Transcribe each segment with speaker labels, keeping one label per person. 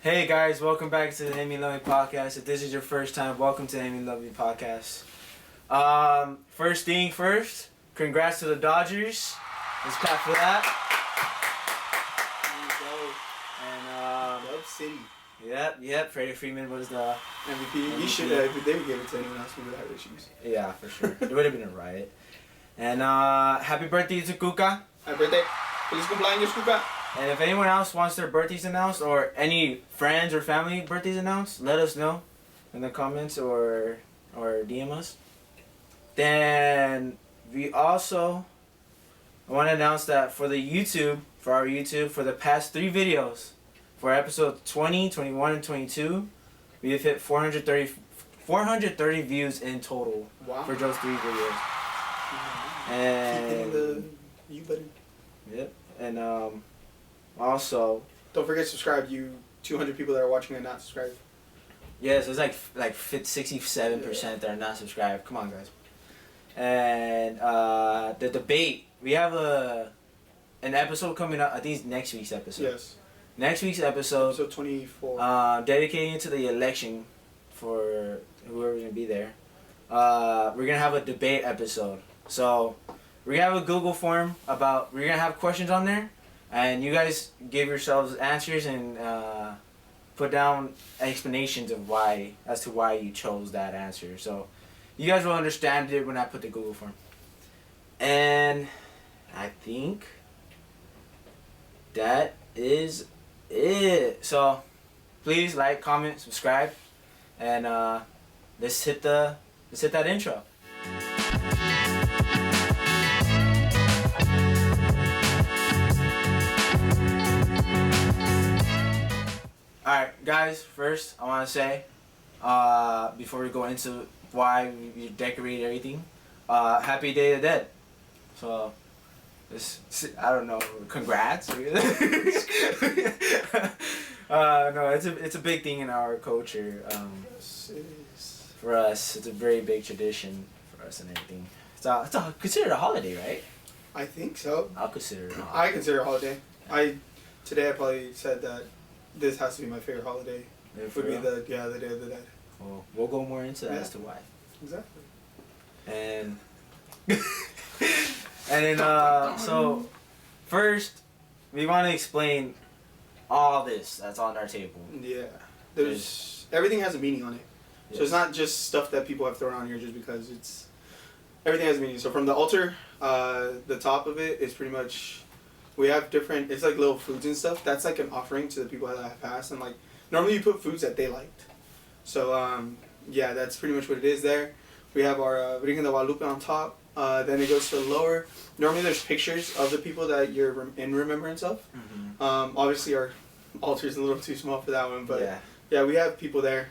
Speaker 1: Hey guys, welcome back to the Amy Love Me podcast. If this is your first time, welcome to the Amy Love Me podcast. First thing first, congrats to the Dodgers. Let's clap for that.
Speaker 2: Dub City.
Speaker 1: Yep. Freddie Freeman was the
Speaker 2: MVP. You should have, if they would give it to anyone else who would have issues.
Speaker 1: Yeah, for sure. It would have been a riot. And happy birthday to Kuka.
Speaker 2: Happy birthday. Feliz cumpleaños, Kuka.
Speaker 1: And if anyone else wants their birthdays announced or any friends or family birthdays announced, let us know in the comments or DM us. Then we also want to announce that for our YouTube, for the past 3 videos, for episode 20, 21, and 22, we have hit 430 views in total.
Speaker 2: Wow.
Speaker 1: For those 3 videos.
Speaker 2: Keeping the you button.
Speaker 1: Yep. And also,
Speaker 2: don't forget to subscribe. You 200 people that are watching and not subscribed.
Speaker 1: Yes, it's like 67% that are not subscribed. Come on, guys. And the debate. We have an episode coming up. I think it's next week's episode.
Speaker 2: Yes.
Speaker 1: Next week's episode.
Speaker 2: Episode 24.
Speaker 1: Dedicating it to the election for whoever's gonna be there. We're gonna have a debate episode. So we're gonna have a Google form we're gonna have questions on there. And you guys give yourselves answers and put down explanations as to why you chose that answer. So you guys will understand it when I put the Google form. And I think that is it. So please like, comment, subscribe, and let's hit that intro. Alright, guys, first I want to say, before we go into why we decorate everything, Happy Day of the Dead. So, I don't know, congrats. No, it's a big thing in our culture. For us, it's a very big tradition for us and everything. It's considered a holiday, right?
Speaker 2: I think so.
Speaker 1: I'll consider it a holiday.
Speaker 2: I consider it a holiday. Today I probably said that this has to be my favorite holiday.
Speaker 1: Would
Speaker 2: be the Day of the Dead.
Speaker 1: Well, we'll go more into that as to why.
Speaker 2: Exactly.
Speaker 1: And then so first we want to explain all this that's on our table.
Speaker 2: Yeah. Everything has a meaning on it.
Speaker 1: Yes.
Speaker 2: So it's not just stuff that people have thrown on here just because everything has a meaning. So from the altar, the top of it is pretty much, we have different, it's like little foods and stuff. That's like an offering to the people that have passed. And like, normally you put foods that they liked. So, yeah, that's pretty much what it is there. We have our Virgen de Guadalupe on top. Then it goes to the lower. Normally there's pictures of the people that you're in remembrance of. Mm-hmm. Obviously our altar is a little too small for that one. But yeah, we have people there.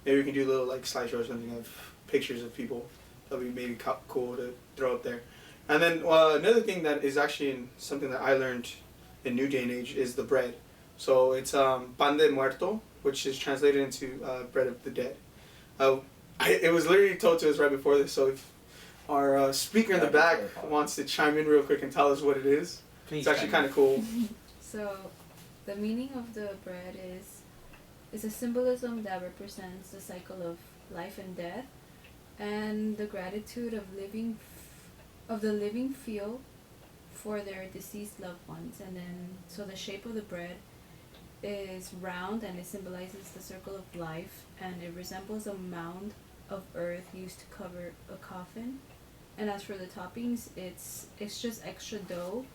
Speaker 2: Maybe we can do a little like slideshow or something of pictures of people. That would be maybe cool to throw up there. And then another thing that is actually something that I learned in New Day and Age is the bread. So it's pan de muerto, which is translated into bread of the dead. It was literally told to us right before this, so if our speaker in the back wants to chime in real quick and tell us what it is, please. It's actually kind of cool.
Speaker 3: So the meaning of the bread is a symbolism that represents the cycle of life and death and the gratitude of the living feel for their deceased loved ones. And then so the shape of the bread is round and it symbolizes the circle of life, and it resembles a mound of earth used to cover a coffin. And as for the toppings, it's just extra dough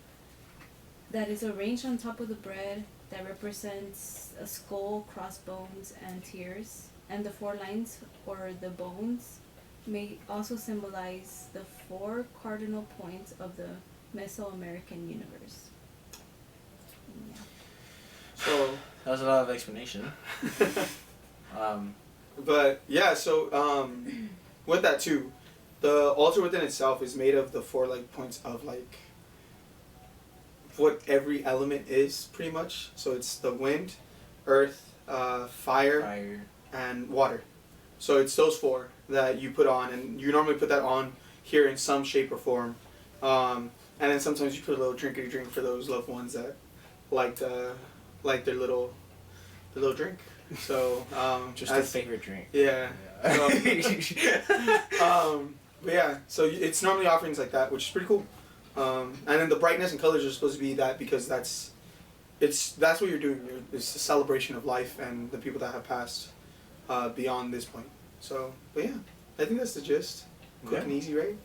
Speaker 3: that is arranged on top of the bread that represents a skull, crossbones, and tears. And the 4 lines or the bones may also symbolize the 4 cardinal points of the Mesoamerican universe. Yeah.
Speaker 2: So
Speaker 1: that was a lot of explanation.
Speaker 2: But yeah, so with that too, the altar within itself is made of the 4 like points of like what every element is pretty much. So it's the wind, earth, fire, and water. So it's those 4 that you put on, and you normally put that on here in some shape or form. And then sometimes you put a little drinkity drink for those loved ones that like their little a little drink. So
Speaker 1: Just a favorite drink.
Speaker 2: Yeah.
Speaker 1: Yeah.
Speaker 2: But yeah, so it's normally offerings like that, which is pretty cool. And then the brightness and colors are supposed to be that because that's what you're doing. It's a celebration of life and the people that have passed beyond this point. So, but yeah, I think that's the gist. Quick and easy, right?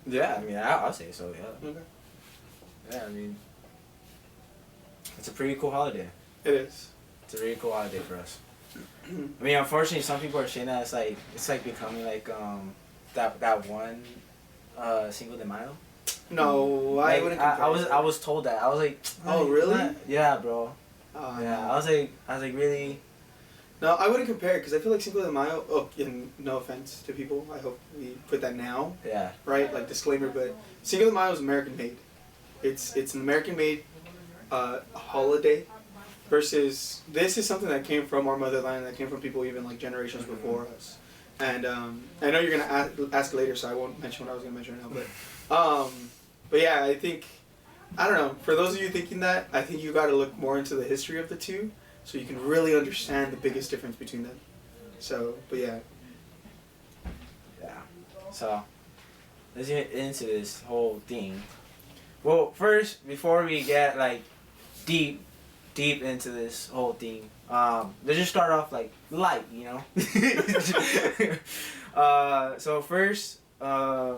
Speaker 1: Yeah, I mean, I'll say so. Yeah.
Speaker 2: Okay.
Speaker 1: Yeah, I mean, it's a pretty cool holiday.
Speaker 2: It is.
Speaker 1: It's a really cool holiday for us. I mean, unfortunately, some people are saying that it's like becoming like that one Cinco de Mayo.
Speaker 2: No, I wouldn't.
Speaker 1: I was told that. I was like,
Speaker 2: oh really?
Speaker 1: Yeah, bro.
Speaker 2: Yeah.
Speaker 1: I was like really.
Speaker 2: No, I wouldn't compare it because I feel like Cinco de Mayo. Oh, and no offense to people. I hope we put that now.
Speaker 1: Yeah.
Speaker 2: Right, like disclaimer, but Cinco de Mayo is American made. It's an American made holiday. Versus this is something that came from our motherland, that came from people even like generations before us. And I know you're gonna ask later, so I won't mention what I was gonna mention right now. But yeah, I think I don't know. For those of you thinking that, I think you got to look more into the history of the two, so you can really understand the biggest difference between them. So, but yeah.
Speaker 1: Yeah. So let's get into this whole thing. Well, first, before we get like deep into this whole thing, let's just start off like light, you know. So first, I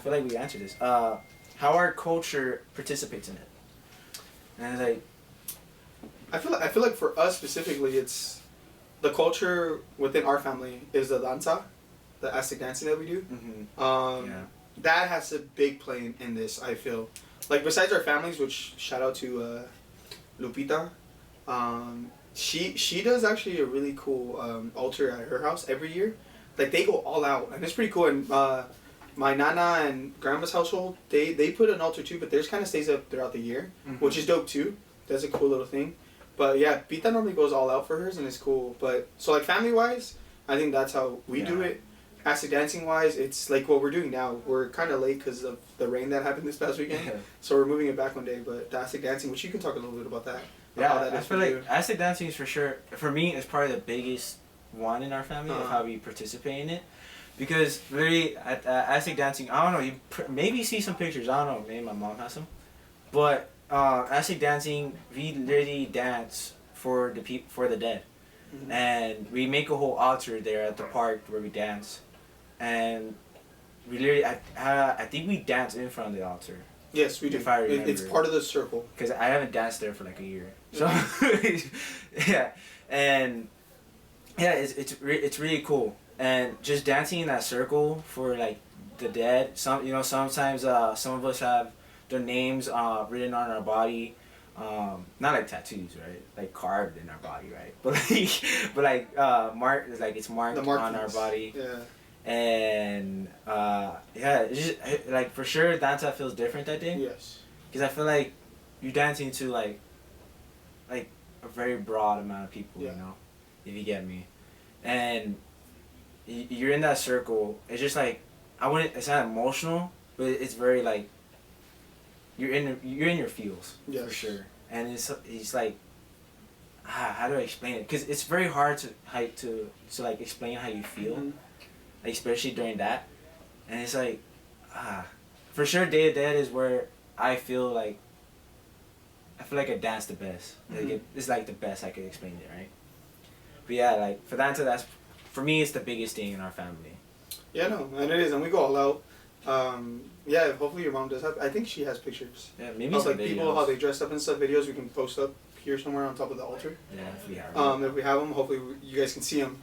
Speaker 1: feel like we answered this. How our culture participates in it, and it's like,
Speaker 2: I feel like for us specifically, it's the culture within our family is the danza, the Aztec dancing that we do.
Speaker 1: yeah.
Speaker 2: That has a big play in this. I feel like besides our families, which shout out to Lupita, she does actually a really cool altar at her house every year. Like they go all out, and it's pretty cool. And my nana and grandma's household, they put an altar too, but theirs kind of stays up throughout the year, which is dope too. That's a cool little thing. But yeah, Pita normally goes all out for hers, and it's cool. But so like family wise, I think that's how we do it. Acid dancing wise, it's like what we're doing now. We're kind of late because of the rain that happened this past weekend, so we're moving it back one day. But the acid dancing, which you can talk a little bit about that.
Speaker 1: Yeah, I feel like acid dancing is for sure. For me, it's probably the biggest one in our family of how we participate in it, because really at acid dancing, I don't know. You maybe see some pictures. I don't know. Maybe my mom has some, but acid dancing, we literally dance for the dead, and we make a whole altar there at the park where we dance. And we literally, I think we dance in front of the altar.
Speaker 2: Yes, we do.
Speaker 1: If I remember.
Speaker 2: It's part of the circle.
Speaker 1: Because I haven't danced there for like a year. So, yeah. And, yeah, it's really cool. And just dancing in that circle for like the dead. Sometimes some of us have their names written on our body. Not like tattoos, right? Like carved in our body, right? But like it's marked on our body.
Speaker 2: Yeah.
Speaker 1: And yeah, it's just like for sure danza feels different that day.
Speaker 2: Yes.
Speaker 1: Because I feel like you're dancing to like a very broad amount of people, you know, if you get me. And you're in that circle. It's just like it's not emotional, but it's very like you're in your feels for sure. And it's like how do I explain it? Because it's very hard to like explain how you feel. Especially during that, and it's like, for sure, Day of Dead is where I feel like I dance the best. Like it's like the best I could explain it, right? But yeah, like for that's for me, it's the biggest thing in our family.
Speaker 2: Yeah, no, and it is, and we go all out. Yeah, hopefully your mom does have. I think she has pictures.
Speaker 1: Yeah, maybe
Speaker 2: of
Speaker 1: some
Speaker 2: like
Speaker 1: videos.
Speaker 2: people how they dressed up and stuff. Videos we can post up here somewhere on top of the altar.
Speaker 1: Yeah, if we have them.
Speaker 2: If we have them, hopefully you guys can see them.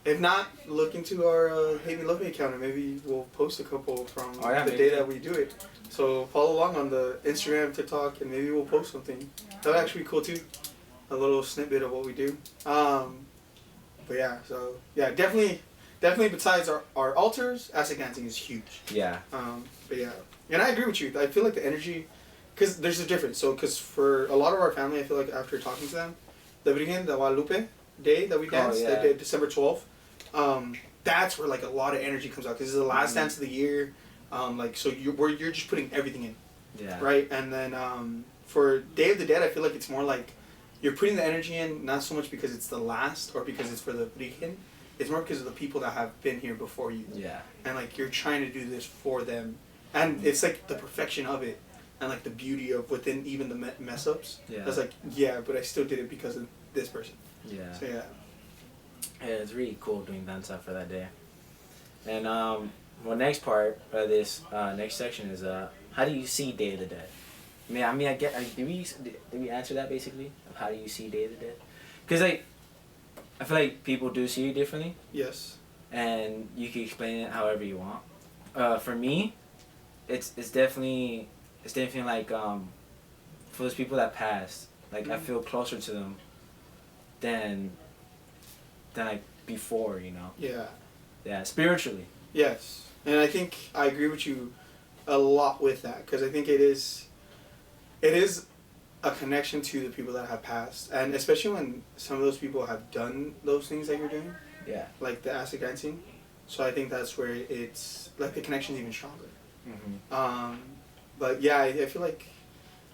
Speaker 2: If not, look into our Hate Me Love Me account, and maybe we'll post a couple from the day that we do it. So follow along on the Instagram, TikTok, and maybe we'll post something. That would actually be cool too. A little snippet of what we do. But yeah, so yeah, definitely besides our altars, acid dancing is huge.
Speaker 1: Yeah.
Speaker 2: But yeah, and I agree with you. I feel like the energy, because there's a difference. So, because for a lot of our family, I feel like after talking to them, the Virgen de Guadalupe day that we danced, that day, December 12th, that's where like a lot of energy comes out because it's the last dance of the year. Like so you're just putting everything in.
Speaker 1: Yeah.
Speaker 2: Right, and then for Day of the Dead, I feel like it's more like you're putting the energy in not so much because it's the last or because it's for the weekend. It's more because of the people that have been here before you.
Speaker 1: Yeah.
Speaker 2: And like you're trying to do this for them, and it's like the perfection of it, and like the beauty of within even the mess ups.
Speaker 1: Yeah.
Speaker 2: It's like yeah, but I still did it because of this person.
Speaker 1: Yeah.
Speaker 2: So yeah.
Speaker 1: Yeah, it's really cool doing danza for that day. And well, next part of this next section is how do you see Day of the Dead? I get. Did we answer that basically? Of how do you see Day of the Dead? Because like, I feel like people do see it differently,
Speaker 2: Yes.
Speaker 1: and you can explain it however you want. For me, it's definitely like for those people that passed, like I feel closer to them than like before, you know.
Speaker 2: Yeah.
Speaker 1: Yeah, spiritually.
Speaker 2: Yes, and I think I agree with you a lot with that because I think it is a connection to the people that have passed, and especially when some of those people have done those things that you're doing,
Speaker 1: Yeah.
Speaker 2: like the acid dancing. So I think that's where it's like the connection's even stronger.
Speaker 1: Mm-hmm.
Speaker 2: But yeah, I feel like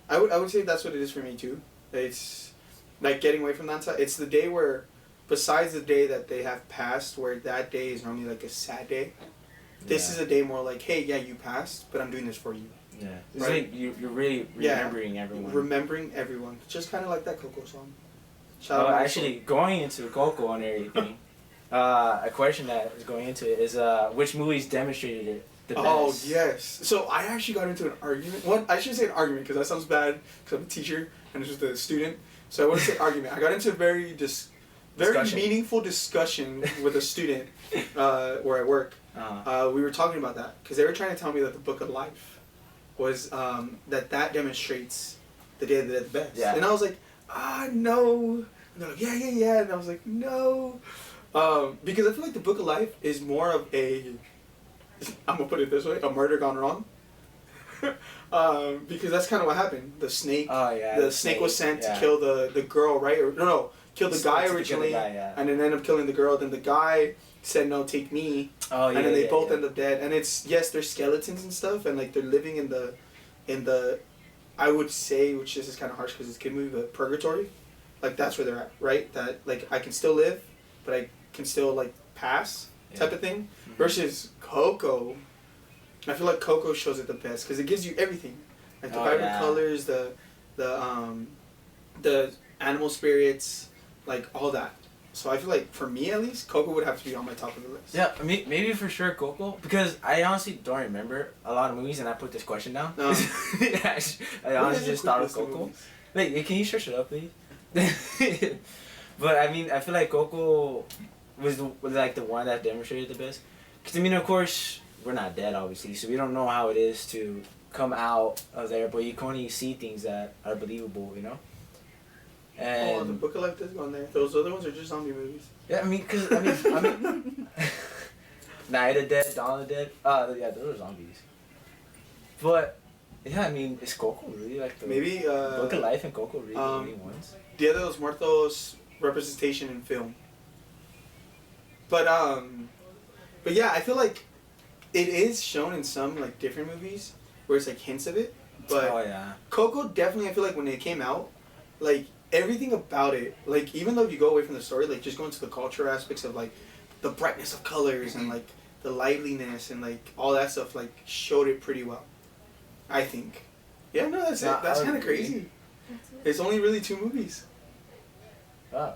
Speaker 2: I would say that's what it is for me too. It's like getting away from danza. It's the day where, besides the day that they have passed, where that day is normally like a sad day. This is a day more like, hey, yeah, you passed, but I'm doing this for you.
Speaker 1: Yeah. It's
Speaker 2: Right.
Speaker 1: like you're really remembering everyone.
Speaker 2: Remembering everyone. Just kind of like that Coco song.
Speaker 1: Oh, actually, going into Coco and everything, a question that is going into it is which movies demonstrated it the best?
Speaker 2: Oh, yes. So I actually got into an argument. I shouldn't say an argument because that sounds bad because I'm a teacher and this was the student. So I wouldn't say argument. I got into a very
Speaker 1: Discussion.
Speaker 2: meaningful discussion with a student where I work. We were talking about that because they were trying to tell me that the Book of Life was that demonstrates the Day of the Dead the best.
Speaker 1: Yeah.
Speaker 2: And I was like, no. And they're like, yeah. And I was like, no. Because I feel like the Book of Life is more of I'm going to put it this way, a murder gone wrong. Because that's kind of what happened. The snake.
Speaker 1: Oh, yeah.
Speaker 2: The snake was sent to kill the girl, right? Kill the guy originally, and then end up killing the girl. Then the guy said, "No, take me."
Speaker 1: Oh, yeah.
Speaker 2: And then they both end up dead. And it's they're skeletons and stuff, and like they're living in the, I would say, which this is kind of harsh because it's a kid movie, but purgatory, like that's where they're at, right? That like I can still live, but I can still like pass type of thing.
Speaker 1: Mm-hmm.
Speaker 2: Versus Coco, I feel like Coco shows it the best because it gives you everything, like the vibrant colors, the animal spirits, like all that. So I feel like for me at least, Coco would have to be on my top of the list.
Speaker 1: Yeah, I mean, maybe for sure Coco, because I honestly don't remember a lot of movies, and I put this question down.
Speaker 2: No.
Speaker 1: I honestly just thought of Coco. Wait, can you search it up, please? But I mean, I feel like Coco was like the one that demonstrated the best. Because I mean, of course, we're not dead, obviously, so we don't know how it is to come out of there, but you can only see things that are believable, you know? And
Speaker 2: the Book of Life does go in there. Those other ones are just zombie movies.
Speaker 1: Yeah, I mean, Night of the Dead, Dawn of the Dead. Yeah, those are zombies. But yeah, I mean, is Coco really like the
Speaker 2: maybe
Speaker 1: Book of Life and Coco really the only ones?
Speaker 2: Dia de los Muertos representation in film. But yeah, I feel like it is shown in some like different movies where it's like hints of it. But
Speaker 1: Oh yeah.
Speaker 2: Coco definitely, I feel like when it came out, like everything about it, like even though you go away from the story, like just go into the culture aspects of like the brightness of colors and like the liveliness and like all that stuff, like showed it pretty well, I think. Yeah, no, that's
Speaker 1: No,
Speaker 2: it. That's
Speaker 1: I
Speaker 2: kind of
Speaker 1: agree.
Speaker 2: crazy.
Speaker 3: That's it.
Speaker 2: It's only really 2 movies.
Speaker 1: Oh.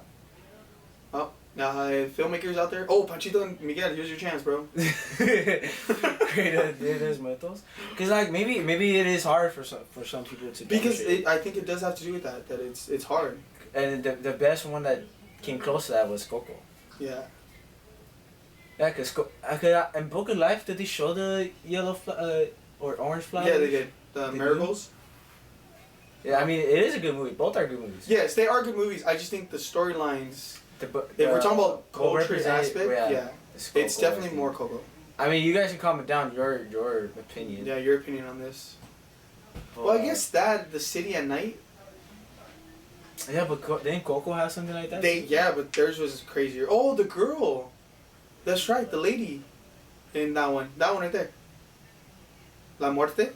Speaker 2: Oh, filmmakers out there. Oh, Panchito and Miguel, here's your chance, bro.
Speaker 1: Great There's Muertos. Because like maybe it is hard for some people to
Speaker 2: Because
Speaker 1: demonstrate.
Speaker 2: I think it does have to do with that it's hard.
Speaker 1: And the best one that came close to that was Coco.
Speaker 2: Yeah.
Speaker 1: Yeah, because in Book of Life, did they show the yellow or orange flowers?
Speaker 2: Yeah, they did. The
Speaker 1: They
Speaker 2: Miracles.
Speaker 1: Yeah, I mean, it is a good movie. Both are good movies.
Speaker 2: Yes, they are good movies. I just think the storylines,
Speaker 1: If
Speaker 2: if we're talking about
Speaker 1: what
Speaker 2: culture
Speaker 1: represent-
Speaker 2: aspect, yeah,
Speaker 1: it's Coco,
Speaker 2: it's
Speaker 1: I
Speaker 2: definitely
Speaker 1: think.
Speaker 2: more Coco.
Speaker 1: I mean, you guys can comment down your opinion.
Speaker 2: Yeah, your opinion on this.
Speaker 1: But,
Speaker 2: Well, I guess that the city at night.
Speaker 1: Yeah, but didn't Coco have something like that?
Speaker 2: But theirs was crazier. Oh, the girl. That's right, the lady, in that one right there. La Muerte.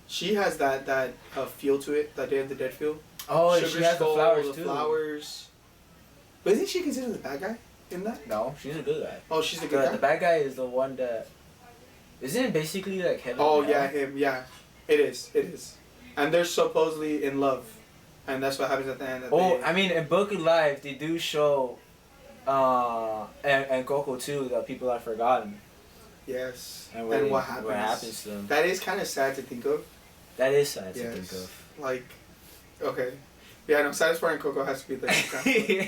Speaker 2: She has that feel to it, that Day of the Dead feel.
Speaker 1: Oh,
Speaker 2: Sugar
Speaker 1: she has
Speaker 2: Skull,
Speaker 1: the flowers
Speaker 2: the
Speaker 1: too.
Speaker 2: flowers. But isn't she considered the bad guy in that?
Speaker 1: No, she's a good guy.
Speaker 2: Oh, she's the good guy.
Speaker 1: The bad guy is the one that. Isn't it basically like heaven?
Speaker 2: Oh
Speaker 1: and
Speaker 2: yeah,
Speaker 1: hell?
Speaker 2: him. Yeah, it is. It is. And they're supposedly in love, and that's what happens at the end.
Speaker 1: Oh, I mean, in Book of Life, they do show, and Coco too, that people are forgotten.
Speaker 2: Yes.
Speaker 1: And
Speaker 2: what happens?
Speaker 1: What happens to them?
Speaker 2: That is kind of sad to think of.
Speaker 1: That is sad to
Speaker 2: Yes.
Speaker 1: think of.
Speaker 2: Like, okay. Yeah, no, saddest part in Coco has to be the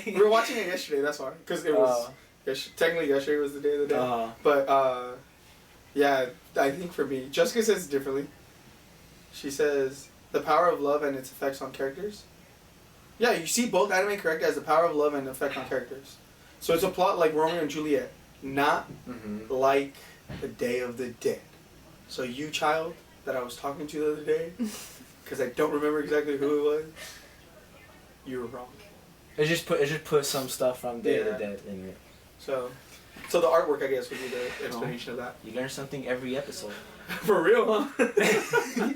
Speaker 2: we were watching it yesterday, that's why. Because it was, technically yesterday was the day of the day. But, yeah, I think for me, Jessica says it differently. She says, the power of love and its effects on characters. Yeah, you see both anime correct as the power of love and effect on characters. So it's a plot like Romeo and Juliet, not like the Day of the Dead. So you, child, that I was talking to the other day, because I don't remember exactly who it was, you were wrong.
Speaker 1: It just put some stuff from Day of the Dead in it.
Speaker 2: So the artwork, I guess, would be the explanation of that.
Speaker 1: You learn something every episode.
Speaker 2: For real, huh?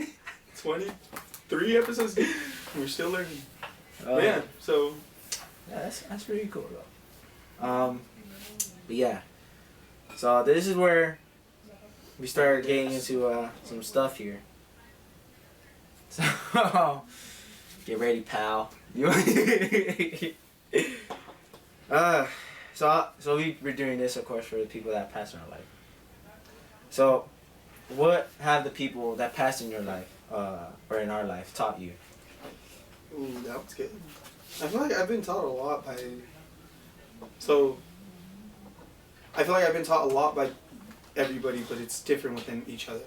Speaker 2: 23 episodes deep. We're still learning. But yeah, so.
Speaker 1: Yeah, that's pretty cool though. But yeah. So this is where we start getting into some stuff here. So get ready, pal. So we're doing this, of course, for the people that passed in our life. So, what have the people that passed in your life, or in our life, taught you?
Speaker 2: Ooh, that was good. I feel like I've been taught a lot by. So. I feel like I've been taught a lot by everybody, but it's different within each other.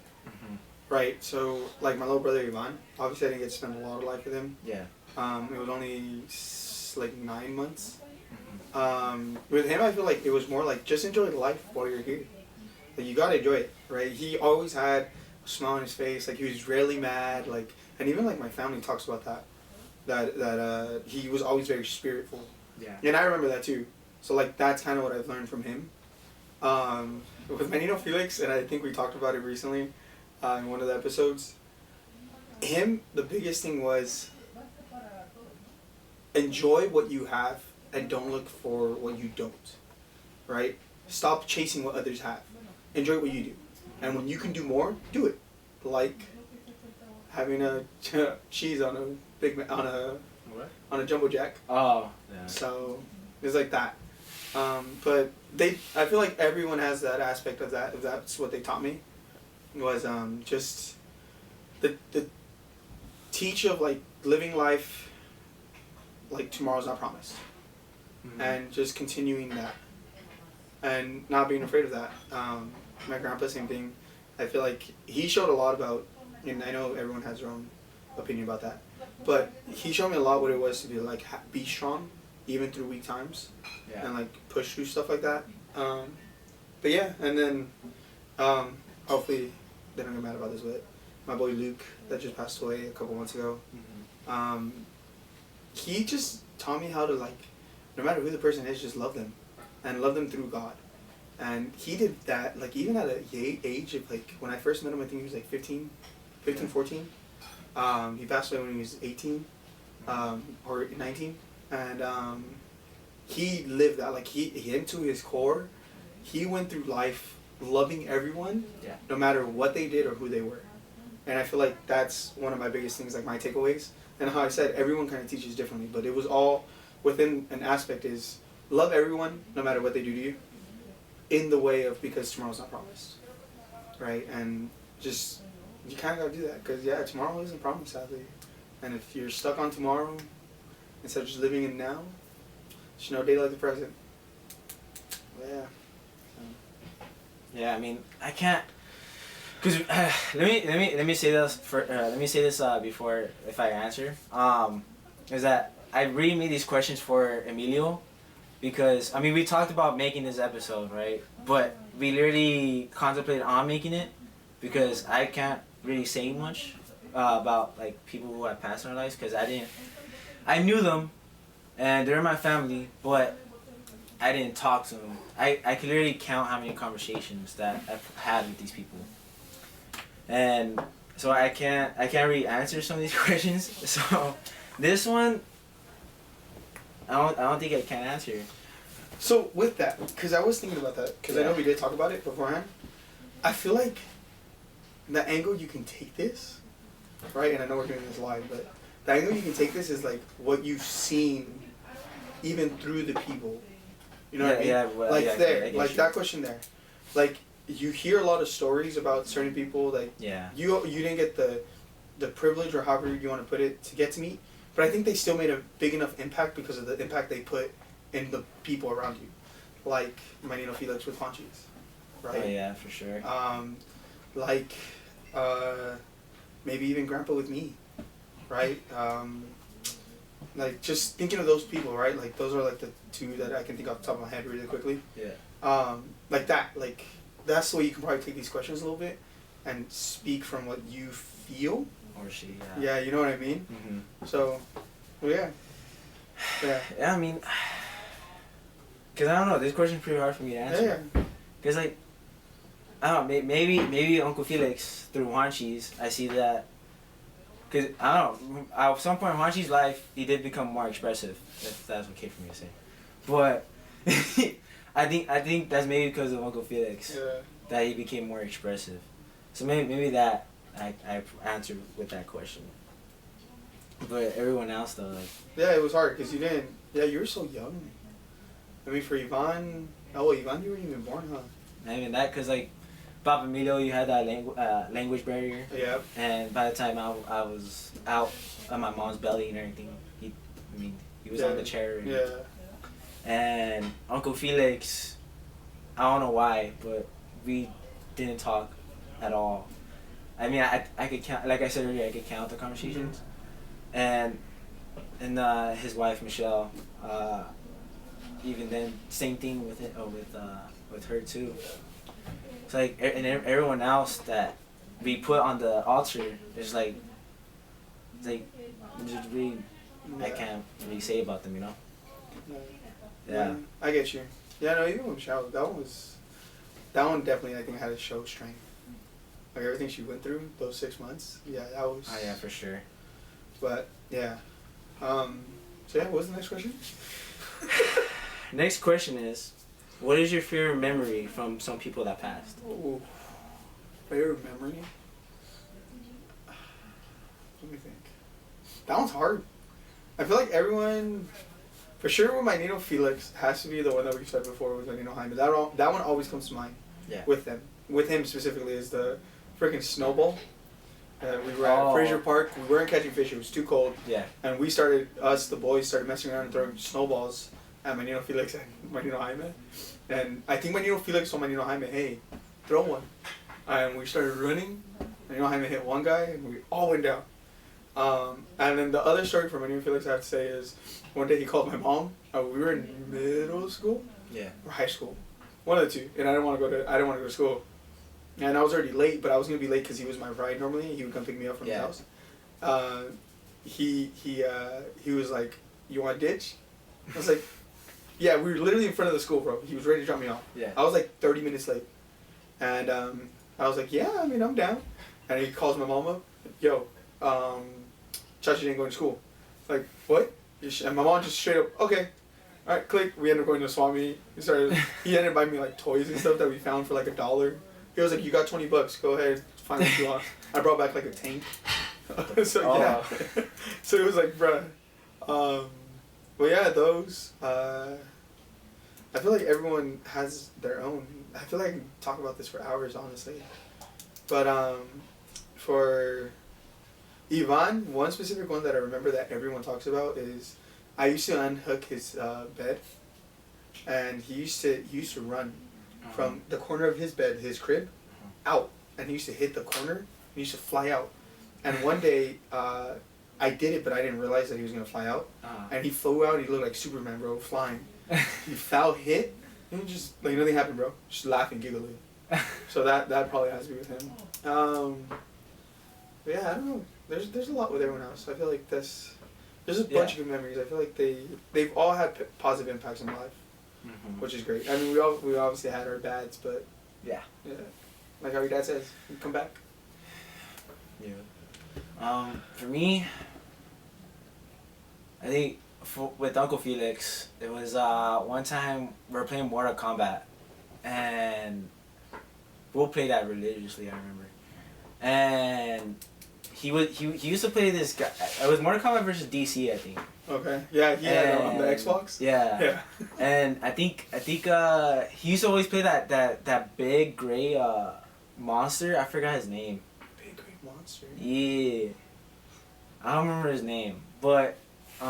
Speaker 2: Right? So, like my little brother Ivan, obviously I didn't get to spend a lot of life with him.
Speaker 1: Yeah.
Speaker 2: It was only like 9 months. With him, I feel like it was more like just enjoy life while you're here. Like you gotta enjoy it, right? He always had a smile on his face. Like he was rarely mad. Like, and even like my family talks about that. That he was always very spiritful.
Speaker 1: Yeah.
Speaker 2: And I remember that too. So like that's kind of what I've learned from him. With Menino Felix, and I think we talked about it recently in one of the episodes. Him, the biggest thing was enjoy what you have and don't look for what you don't, right? Stop chasing what others have. Enjoy what you do. And when you can do more, do it. Like having a cheese on a jumbo jack.
Speaker 1: Oh, yeah.
Speaker 2: So it's like that. But I feel like everyone has that aspect of that. If that's what they taught me, was just the teach of like living life like tomorrow's not promised, and just continuing that, and not being afraid of that. My grandpa, same thing. I feel like he showed a lot about, and I know everyone has their own opinion about that, but he showed me a lot what it was to be like be strong, even through weak times, and like push through stuff like that. But yeah, and then hopefully they don't get mad about this, but my boy Luke that just passed away a couple months ago. He just taught me how to like, no matter who the person is, just love them, and love them through God. And he did that like even at a age of like when I first met him, I think he was like 15, 14. He passed away when he was 18 or 19, and he lived that like him to his core. He went through life loving everyone, no matter what they did or who they were. And I feel like that's one of my biggest things, like my takeaways. And how I said, everyone kind of teaches differently, but it was all within an aspect is love everyone, no matter what they do to you, in the way of because tomorrow's not promised, right? And just, you kind of got to do that, because tomorrow isn't promised, sadly. And if you're stuck on tomorrow, instead of just living in now, there's no day like the present. Yeah.
Speaker 1: Yeah, I mean, I can't, cause let me say this before if I answer. Is that I really made these questions for Emilio, because I mean we talked about making this episode, right? But we literally contemplated on making it because I can't really say much about like people who have passed in our lives, because I knew them and they're my family, but I didn't talk to them. I can literally count how many conversations that I've had with these people, and so I can't really answer some of these questions. So This one, I don't think I can answer.
Speaker 2: So with that, because I was thinking about that, because I know
Speaker 1: Yeah.
Speaker 2: we did talk about it beforehand. I feel like the angle you can take this, right? And I know we're doing this live, but the angle you can take this is like what you've seen, even through the people. You know what I mean?
Speaker 1: Yeah, well,
Speaker 2: Like
Speaker 1: yeah,
Speaker 2: there,
Speaker 1: I get
Speaker 2: like
Speaker 1: you.
Speaker 2: that question there, like you hear a lot of stories about certain people. Like
Speaker 1: Yeah.
Speaker 2: you didn't get the privilege or however you want to put it to get to meet, but I think they still made a big enough impact because of the impact they put in the people around you, like Manino Felix with Ponchis, right?
Speaker 1: Oh yeah, for sure.
Speaker 2: Like maybe even Grandpa with me, right? Like just thinking of those people, right? Like those are like the two that I can think off the top of my head really quickly.
Speaker 1: Yeah.
Speaker 2: Like that, like that's the way you can probably take these questions a little bit and speak from what you feel.
Speaker 1: Or she.
Speaker 2: Yeah, you know what I mean.
Speaker 1: Mm-hmm.
Speaker 2: So, well, yeah.
Speaker 1: Yeah, I mean, cause I don't know. This question's pretty hard for me to answer.
Speaker 2: Yeah.
Speaker 1: Cause like, I don't know. Maybe Uncle Felix through Juanchi's. I see that. Cause I don't know. At some point in Juanchi's life, he did become more expressive. That's okay for me to say. But I think that's maybe because of Uncle Felix
Speaker 2: Yeah.
Speaker 1: that he became more expressive. So maybe that I answered with that question. But everyone else though, like.
Speaker 2: Yeah, it was hard because you didn't. Yeah, you were so young. I mean, for Yvonne. Oh, Yvonne, you weren't even born, huh?
Speaker 1: Not even that, cause like, Papa Emilio, you had that language barrier,
Speaker 2: Yeah.
Speaker 1: and by the time I was out of my mom's belly and everything, he was on the chair. And,
Speaker 2: Yeah.
Speaker 1: and Uncle Felix, I don't know why, but we didn't talk at all. I mean, I could count, like I said earlier, I could count the conversations, and his wife Michelle, even then, same thing with it, with her too. It's like, and everyone else that we put on the altar is like, just really, I can't really say about them, you know. Yeah.
Speaker 2: I get you. Yeah, no, even with Michelle, that one definitely I think had to show strength. Like everything she went through those 6 months. Yeah, that was.
Speaker 1: Oh yeah, for sure.
Speaker 2: But yeah. So yeah, what was the next question?
Speaker 1: Next question is, what is your favorite memory from some people that passed?
Speaker 2: Oh, favorite memory. Let me think. That one's hard. I feel like everyone, for sure, with my Nino Felix has to be the one that we said before with Nino Jaime. That one always comes to mind.
Speaker 1: Yeah.
Speaker 2: With him specifically is the freaking snowball. We were at Fraser Park. We weren't catching fish. It was too cold.
Speaker 1: Yeah.
Speaker 2: And the boys started messing around and throwing snowballs at Manino Felix and Manino Jaime. And I think Manino Felix told Manino Jaime, hey, throw one. And we started running. Manino Jaime hit one guy and we all went down. And then the other story from Manino Felix I have to say is one day he called my mom. We were in middle school.
Speaker 1: Yeah.
Speaker 2: Or high school. One of the two. And I didn't want to go to school. And I was already late, but I was gonna be late because he was my ride normally. He would come pick me up from the house. He was like, "You want to ditch?" I was like, "Yeah." We were literally in front of the school, bro. He was ready to drop me off.
Speaker 1: Yeah.
Speaker 2: I was like 30 minutes late, and I was like, "Yeah, I mean, I'm down." And he calls my mom up, "Yo, Chachi didn't go to school." Like, what? And my mom just straight up, "Okay." All right, click. We ended up going to a swap meet. He ended up buying me like toys and stuff that we found for like $1. He was like, "You got $20. Go ahead, find what you want." I brought back like a tank. So yeah. So it was like, bruh. But yeah, those. I feel like everyone has their own. I feel like I can talk about this for hours, honestly. But for Ivan, one specific one that I remember that everyone talks about is I used to unhook his bed, and he used to run from the corner of his bed, his crib, out, and he used to hit the corner. He used to fly out, and one day I did it, but I didn't realize that he was gonna fly out, and he flew out. He looked like Superman, bro, flying. He foul hit, and just like nothing happened, bro. Just laughing, giggling. So that probably has to be with him. But yeah, I don't know. There's a lot with everyone else. I feel like there's a bunch of good memories. I feel like they've all had positive impacts on life. Mm-hmm. Which is great. I mean, we obviously had our bads, but yeah, like how your dad says, you come back.
Speaker 1: Yeah. For me, I think with Uncle Felix, it was one time we were playing Mortal Kombat, and we'll play that religiously. I remember, and he used to play this guy. It was Mortal Kombat versus DC, I think.
Speaker 2: Okay. Yeah, he had on the Xbox.
Speaker 1: Yeah.
Speaker 2: Yeah.
Speaker 1: And I think he used to always play that big gray monster. I forgot his name.
Speaker 2: Big green monster.
Speaker 1: Yeah. I don't remember his name, but it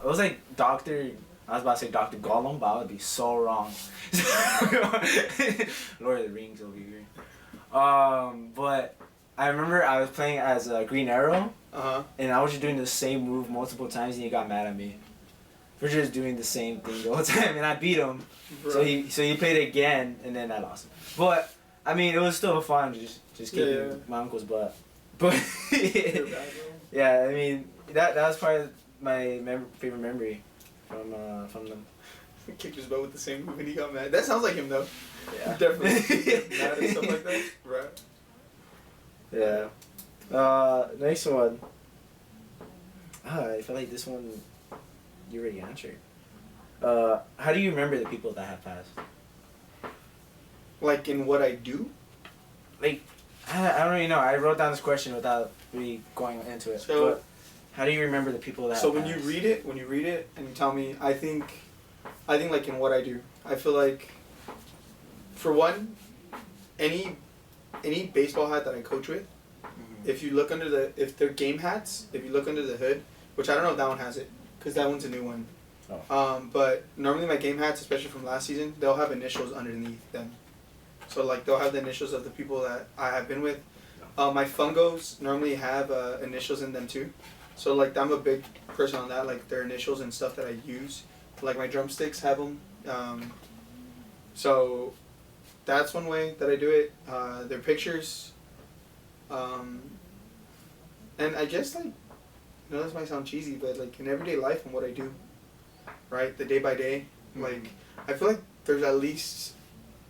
Speaker 1: was like Doctor. I was about to say Dr. Gollum, but I would be so wrong. Lord of the Rings over here. But I remember I was playing as Green Arrow, and I was just doing the same move multiple times, and he got mad at me for just doing the same thing the whole time, and I beat him.
Speaker 2: Bro.
Speaker 1: So he played again, and then I lost him. But I mean, it was still fun, just kicking my uncle's butt. But yeah, I mean that was probably my favorite memory from them.
Speaker 2: He kicked his butt with the same move and he got mad. That sounds like him though.
Speaker 1: Yeah.
Speaker 2: Definitely mad and stuff like that. Right.
Speaker 1: Yeah. Next one. I feel like this one you already answered. How do you remember the people that have passed?
Speaker 2: Like in what I do?
Speaker 1: Like, I don't really know. I wrote down this question without really going into it.
Speaker 2: So,
Speaker 1: but how do you remember the people that
Speaker 2: so
Speaker 1: have
Speaker 2: when
Speaker 1: passed?
Speaker 2: you read it and you tell me, I think like in what I do, I feel like, for one, any baseball hat that I coach with, if you look if they're game hats, if you look under the hood, which I don't know if that one has it, because that one's a new one.
Speaker 1: Oh.
Speaker 2: But normally my game hats, especially from last season, they'll have initials underneath them. So like they'll have the initials of the people that I have been with. My fungos normally have initials in them too. So like I'm a big person on that, like their initials and stuff that I use. Like my drumsticks have them. So that's one way that I do it. Their pictures. And I guess like, this might sound cheesy, but like in everyday life and what I do, right, the day by day, like I feel like there's at least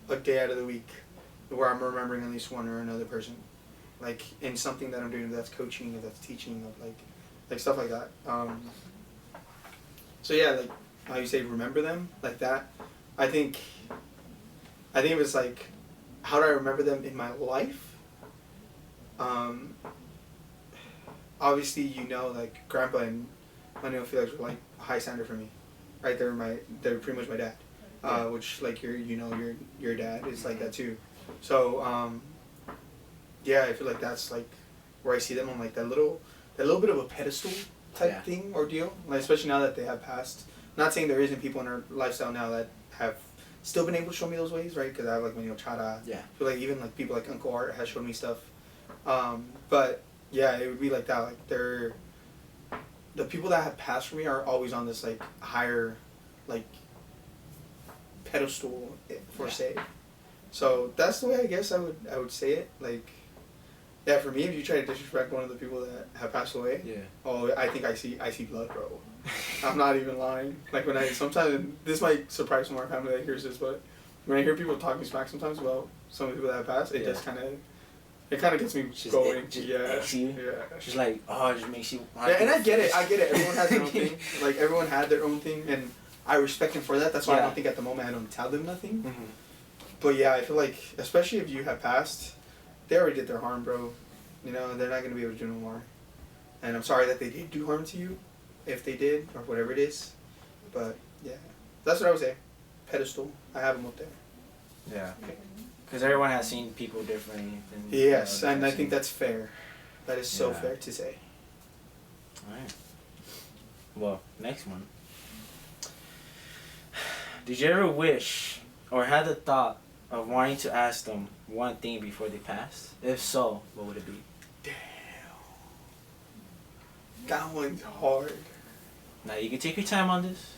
Speaker 2: a day out of the week where I'm remembering at least one or another person, like in something that I'm doing, if that's coaching, if that's teaching, of like stuff like that. So yeah, like how you say remember them like that. I think it was like, how do I remember them in my life? Obviously, like Grandpa and Manuel Felix were like a high standard for me, right? They're pretty much my dad, which like your dad is like that too. So yeah, I feel like that's like where I see them on like that little bit of a pedestal type thing or deal. Like especially now that they have passed. Not saying there isn't people in our lifestyle now that have still been able to show me those ways, right? Because I have like Chara. Yeah. I feel like even like people like Uncle Art has showed me stuff. But yeah, it would be like that. Like the people that have passed for me are always on this like higher, like pedestal for say. So that's the way I guess I would say it. Like, yeah, for me, if you try to disrespect one of the people that have passed away, I think I see blood, bro. I'm not even lying. Like when sometimes this might surprise some of our family that hears this, but when I hear people talking smack sometimes about some of the people that have passed, it just kind of gets me going.
Speaker 1: Just like, oh, it just makes you.
Speaker 2: Yeah, and I get it. Everyone has their own thing. Like everyone had their own thing, and I respect them for that. That's why I don't think at the moment I don't tell them nothing. Mm-hmm. But yeah, I feel like especially if you have passed, they already did their harm, bro. They're not gonna be able to do no more. And I'm sorry that they did do harm to you, if they did or whatever it is. But yeah, that's what I would say. Pedestal. I have them up there.
Speaker 1: Yeah. Because everyone has seen people differently.
Speaker 2: Yes, and I think that's fair. That is so fair to say.
Speaker 1: Alright. Well, next one. Did you ever wish or had the thought of wanting to ask them one thing before they passed? If so, what would it be?
Speaker 2: Damn. That one's hard.
Speaker 1: Now, you can take your time on this.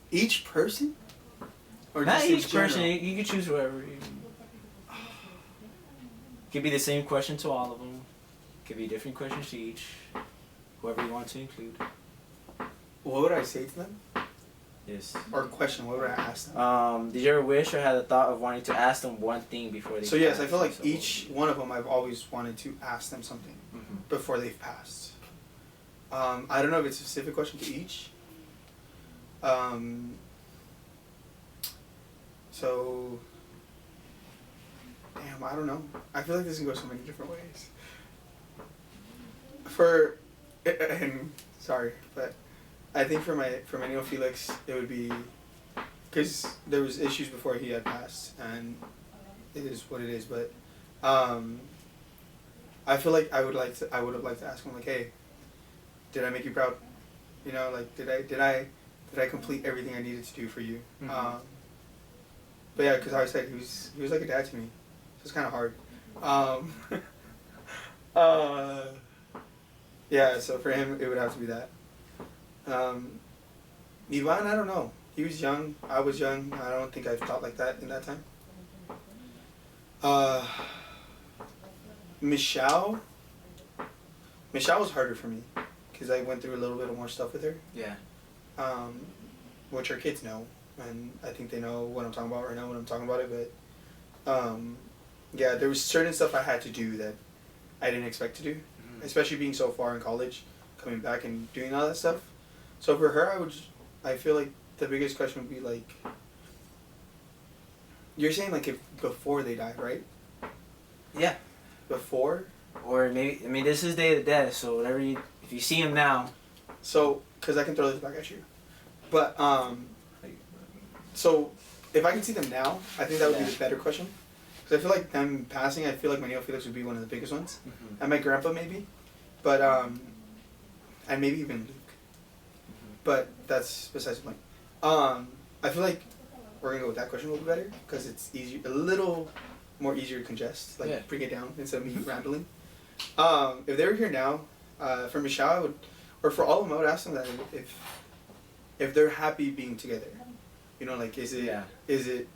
Speaker 2: Each person? Or
Speaker 1: not
Speaker 2: just
Speaker 1: each person. You can choose whoever. Could be the same question to all of them. Could be different questions to each. Whoever you want to include.
Speaker 2: What would I say to them?
Speaker 1: Yes.
Speaker 2: Or question, what would I ask them?
Speaker 1: Did you ever wish or had the thought of wanting to ask them one thing before they
Speaker 2: So yes, I feel like each one of them I've always wanted to ask them something before they've passed. I don't know if it's a specific question to each. So, damn, I don't know. I feel like this can go so many different ways. And sorry, but I think for my Neo Felix, it would be, because there was issues before he had passed, and it is what it is. But I feel like I would have liked to ask him, like, hey, did I make you proud? You know, like, did I complete everything I needed to do for you?
Speaker 1: Mm-hmm.
Speaker 2: But yeah, because I said he was like a dad to me, so it's kind of hard. Yeah, so for him it would have to be that. Ivan, I don't know. He was young. I was young. I don't think I've thought like that in that time. Michelle was harder for me because I went through a little bit more stuff with her.
Speaker 1: Yeah.
Speaker 2: Which our kids know, and I think they know what I'm talking about right now when I'm talking about it. But yeah, there was certain stuff I had to do that I didn't expect to do, especially being so far in college, coming back and doing all that stuff. So for her, I feel like the biggest question would be like, you're saying like if before they died, right?
Speaker 1: Yeah.
Speaker 2: Before?
Speaker 1: Or maybe, I mean, this is Day of the Dead, so whatever if you see him now.
Speaker 2: So, because I can throw this back at you. But, so, if I can see them now, I think that would be the better question. Because I feel like them passing, I feel like my Neo Felix would be one of the biggest ones.
Speaker 1: Mm-hmm.
Speaker 2: And my grandpa maybe. But, and maybe even Luke.
Speaker 1: Mm-hmm.
Speaker 2: But that's besides the point. I feel like we're going to go with that question a little bit better. Because it's easier, a little more easier to congest. Like, bring it down instead of me rambling. If they were here now, for Michelle, I would, or for all of them, I would ask them that if they're happy being together, you know, like is it,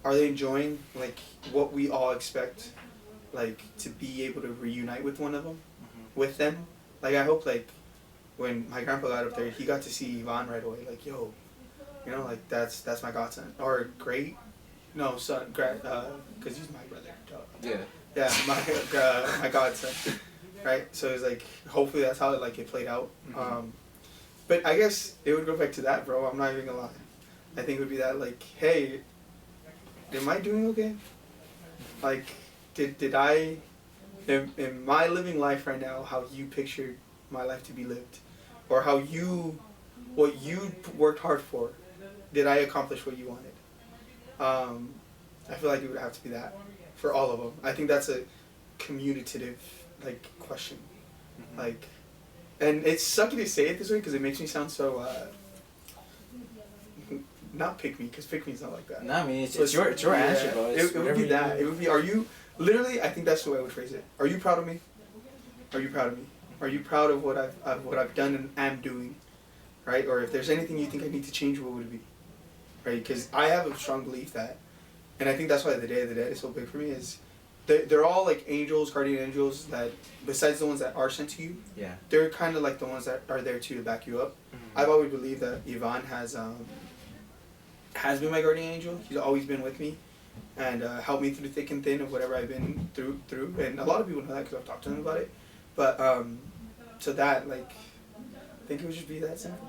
Speaker 2: are they enjoying like what we all expect, like to be able to reunite with one of them, with them. Like I hope like when my grandpa got up there, he got to see Ivan right away. Like yo, you know, like that's my godson or great, no son, because he's my brother.
Speaker 1: Yeah.
Speaker 2: Yeah, my godson, right? So it's like hopefully that's how it played out.
Speaker 1: Mm-hmm.
Speaker 2: But I guess it would go back to that, bro. I'm not even gonna lie. I think it would be that like, hey, am I doing okay? Like, did I, am I living life right now how you pictured my life to be lived, or how what you worked hard for? Did I accomplish what you wanted? I feel like it would have to be that. For all of them, I think that's a commutative like question, like, and it's sucky to say it this way because it makes me sound so not pick me because pick me's not like that.
Speaker 1: No, I mean it's your answer, bro.
Speaker 2: It would be that. It would be. Are you literally? I think that's the way I would phrase it. Are you proud of me? Are you proud of me? Are you proud of what I've done and am doing, right? Or if there's anything you think I need to change, what would it be, right? Because I have a strong belief that. And I think that's why the Day of the Dead is so big for me is they're all like angels, guardian angels that besides the ones that are sent to you, they're kind of like the ones that are there too to back you up. Mm-hmm. I've always believed that Ivan has been my guardian angel. He's always been with me and helped me through thick and thin of whatever I've been through. And a lot of people know that because I've talked to them about it. But so that like, I think it would just be that simple.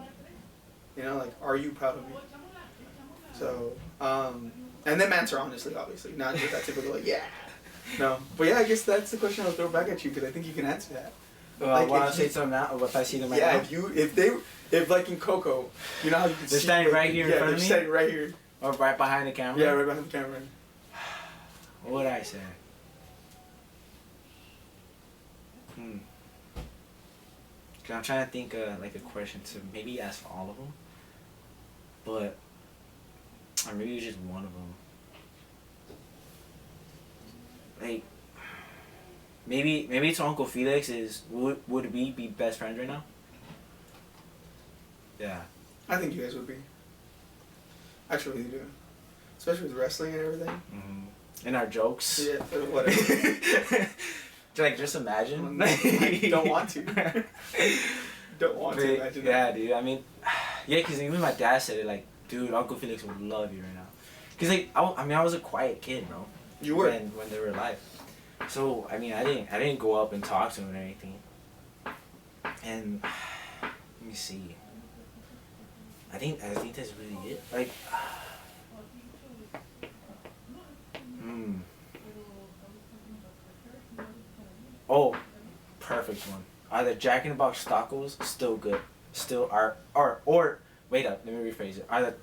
Speaker 2: You know, like, are you proud of me? So, and then answer honestly, obviously, not just that typical like, yeah. No, but yeah, I guess that's the question I'll throw back at you because I think you can answer that.
Speaker 1: Like, want to say something now? If I see them right now?
Speaker 2: Yeah, if like in Coco, you know how you can
Speaker 1: they're standing right here in front of me?
Speaker 2: Yeah, they're standing right here.
Speaker 1: Or right behind the camera?
Speaker 2: Yeah, right behind the camera.
Speaker 1: What would I say? Cause I'm trying to think like a question to maybe ask all of them, but or maybe just one of them. Like maybe to Uncle Felix is would we be best friends right now? Yeah.
Speaker 2: I think you guys would be. I truly do. Especially with wrestling and everything.
Speaker 1: Mm-hmm. And our jokes.
Speaker 2: Yeah, whatever.
Speaker 1: Just imagine.
Speaker 2: I don't want to. Don't want to imagine that.
Speaker 1: Yeah, dude. I mean, yeah, because even my dad said it, like, dude, Uncle Felix would love you right now. Because, like, I was a quiet kid, bro.
Speaker 2: You were.
Speaker 1: When they were alive. So, I mean, I didn't go up and talk to him or anything. And Let me see. I think that's really it. Like, Oh, perfect one. Are the Jack in the Box tacos still good? Still are or wait up, let me rephrase it. Are the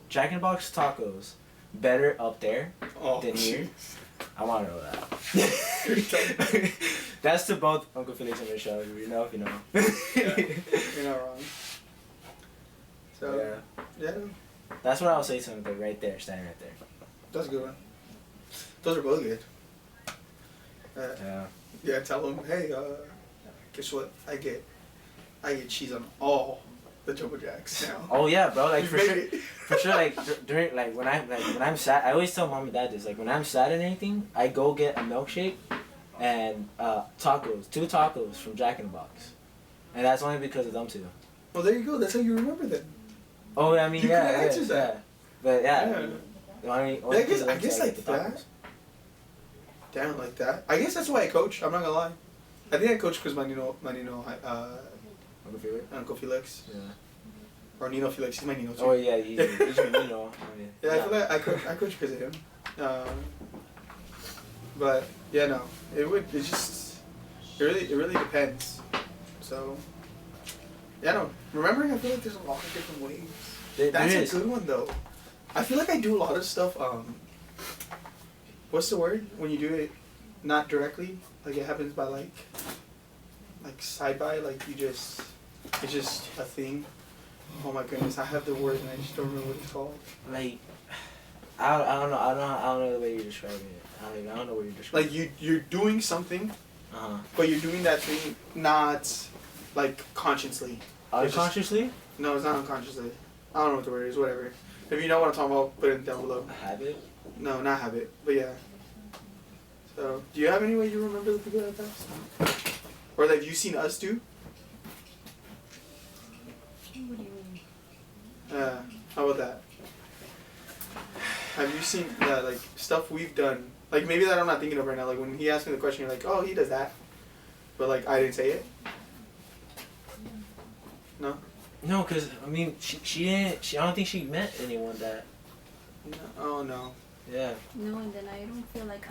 Speaker 1: Jack in the Box tacos better up there than here? I want to know that. That's to both Uncle Felix and Michelle. You know if you know.
Speaker 2: Yeah, you're not wrong. So yeah.
Speaker 1: That's what I would say to him. Right there, standing right there.
Speaker 2: That's a good one. Those are both good.
Speaker 1: Yeah.
Speaker 2: Yeah. Tell them, hey, guess what? I get cheese on all the Jumbo Jacks now.
Speaker 1: Oh yeah, bro. Like for sure,
Speaker 2: it.
Speaker 1: for sure. Like during when I'm sad, I always tell mom and dad this. Like when I'm sad and anything, I go get a milkshake, and tacos, 2 tacos from Jack in the Box, and that's only because of them two.
Speaker 2: Well, there you go. That's how you remember them.
Speaker 1: Oh, I mean,
Speaker 2: You
Speaker 1: yeah,
Speaker 2: could've answered that.
Speaker 1: yeah. But yeah.
Speaker 2: Yeah.
Speaker 1: Only
Speaker 2: I guess
Speaker 1: because I
Speaker 2: like
Speaker 1: get the tacos.
Speaker 2: that. Damn, like that. I guess that's why I coach. I'm not gonna lie. I think I coach because my Nino,
Speaker 1: Uncle Felix?
Speaker 2: Uncle Felix.
Speaker 1: Yeah.
Speaker 2: Or Nino Felix. He's my Nino too.
Speaker 1: Oh yeah, he's your Nino.
Speaker 2: Yeah, I feel like I coach because of him. But yeah, no, it really depends. So yeah, no. Remembering, I feel like there's a lot of different ways. That's a good one though. I feel like I do a lot of stuff. What's the word when you do it not directly? Like it happens by like side by, like it's just a thing. Oh my goodness, I have the word and I just don't remember what it's called.
Speaker 1: Like, I don't know the way you're describing it. I don't know what you're describing.
Speaker 2: Like you're doing something, but you're doing that thing not like consciously.
Speaker 1: Unconsciously?
Speaker 2: No, it's not unconsciously. I don't know what the word is. Whatever. If you know what I'm talking about, put it down below.
Speaker 1: A habit?
Speaker 2: No, not habit, but yeah. So, do you have any way you remember the people that passed? Or that you've seen us do?
Speaker 3: What do you mean?
Speaker 2: How about that? Have you seen like stuff we've done? Like maybe that I'm not thinking of right now. Like when he asked me the question, you're like, oh, he does that, but like I didn't say it. No.
Speaker 1: No, cause I mean she didn't. I don't think she met anyone that.
Speaker 2: No. Oh no.
Speaker 1: Yeah.
Speaker 3: No, and then I don't feel like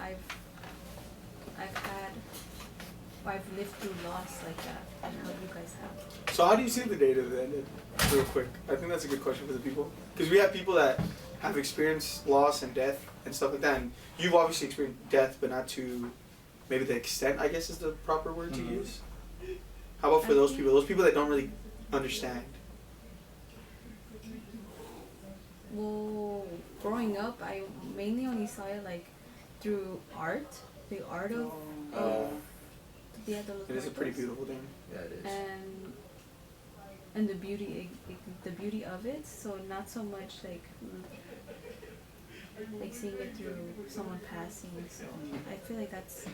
Speaker 3: I've lived through loss like that, and how you guys have.
Speaker 2: So how do you see the day that it ended? Real quick. I think that's a good question for the people. Because we have people that have experienced loss and death and stuff like that. And you've obviously experienced death, but not to maybe the extent, I guess is the proper word to use. How about for those people? Those people that don't really understand.
Speaker 3: Well, growing up, I mainly only saw it like through art, the art of Dia de los
Speaker 2: It is a pretty
Speaker 3: Muertos.
Speaker 2: beautiful thing.
Speaker 1: Yeah, it is.
Speaker 3: And the beauty, the beauty of it. So not so much like seeing it through someone passing. So I feel like that's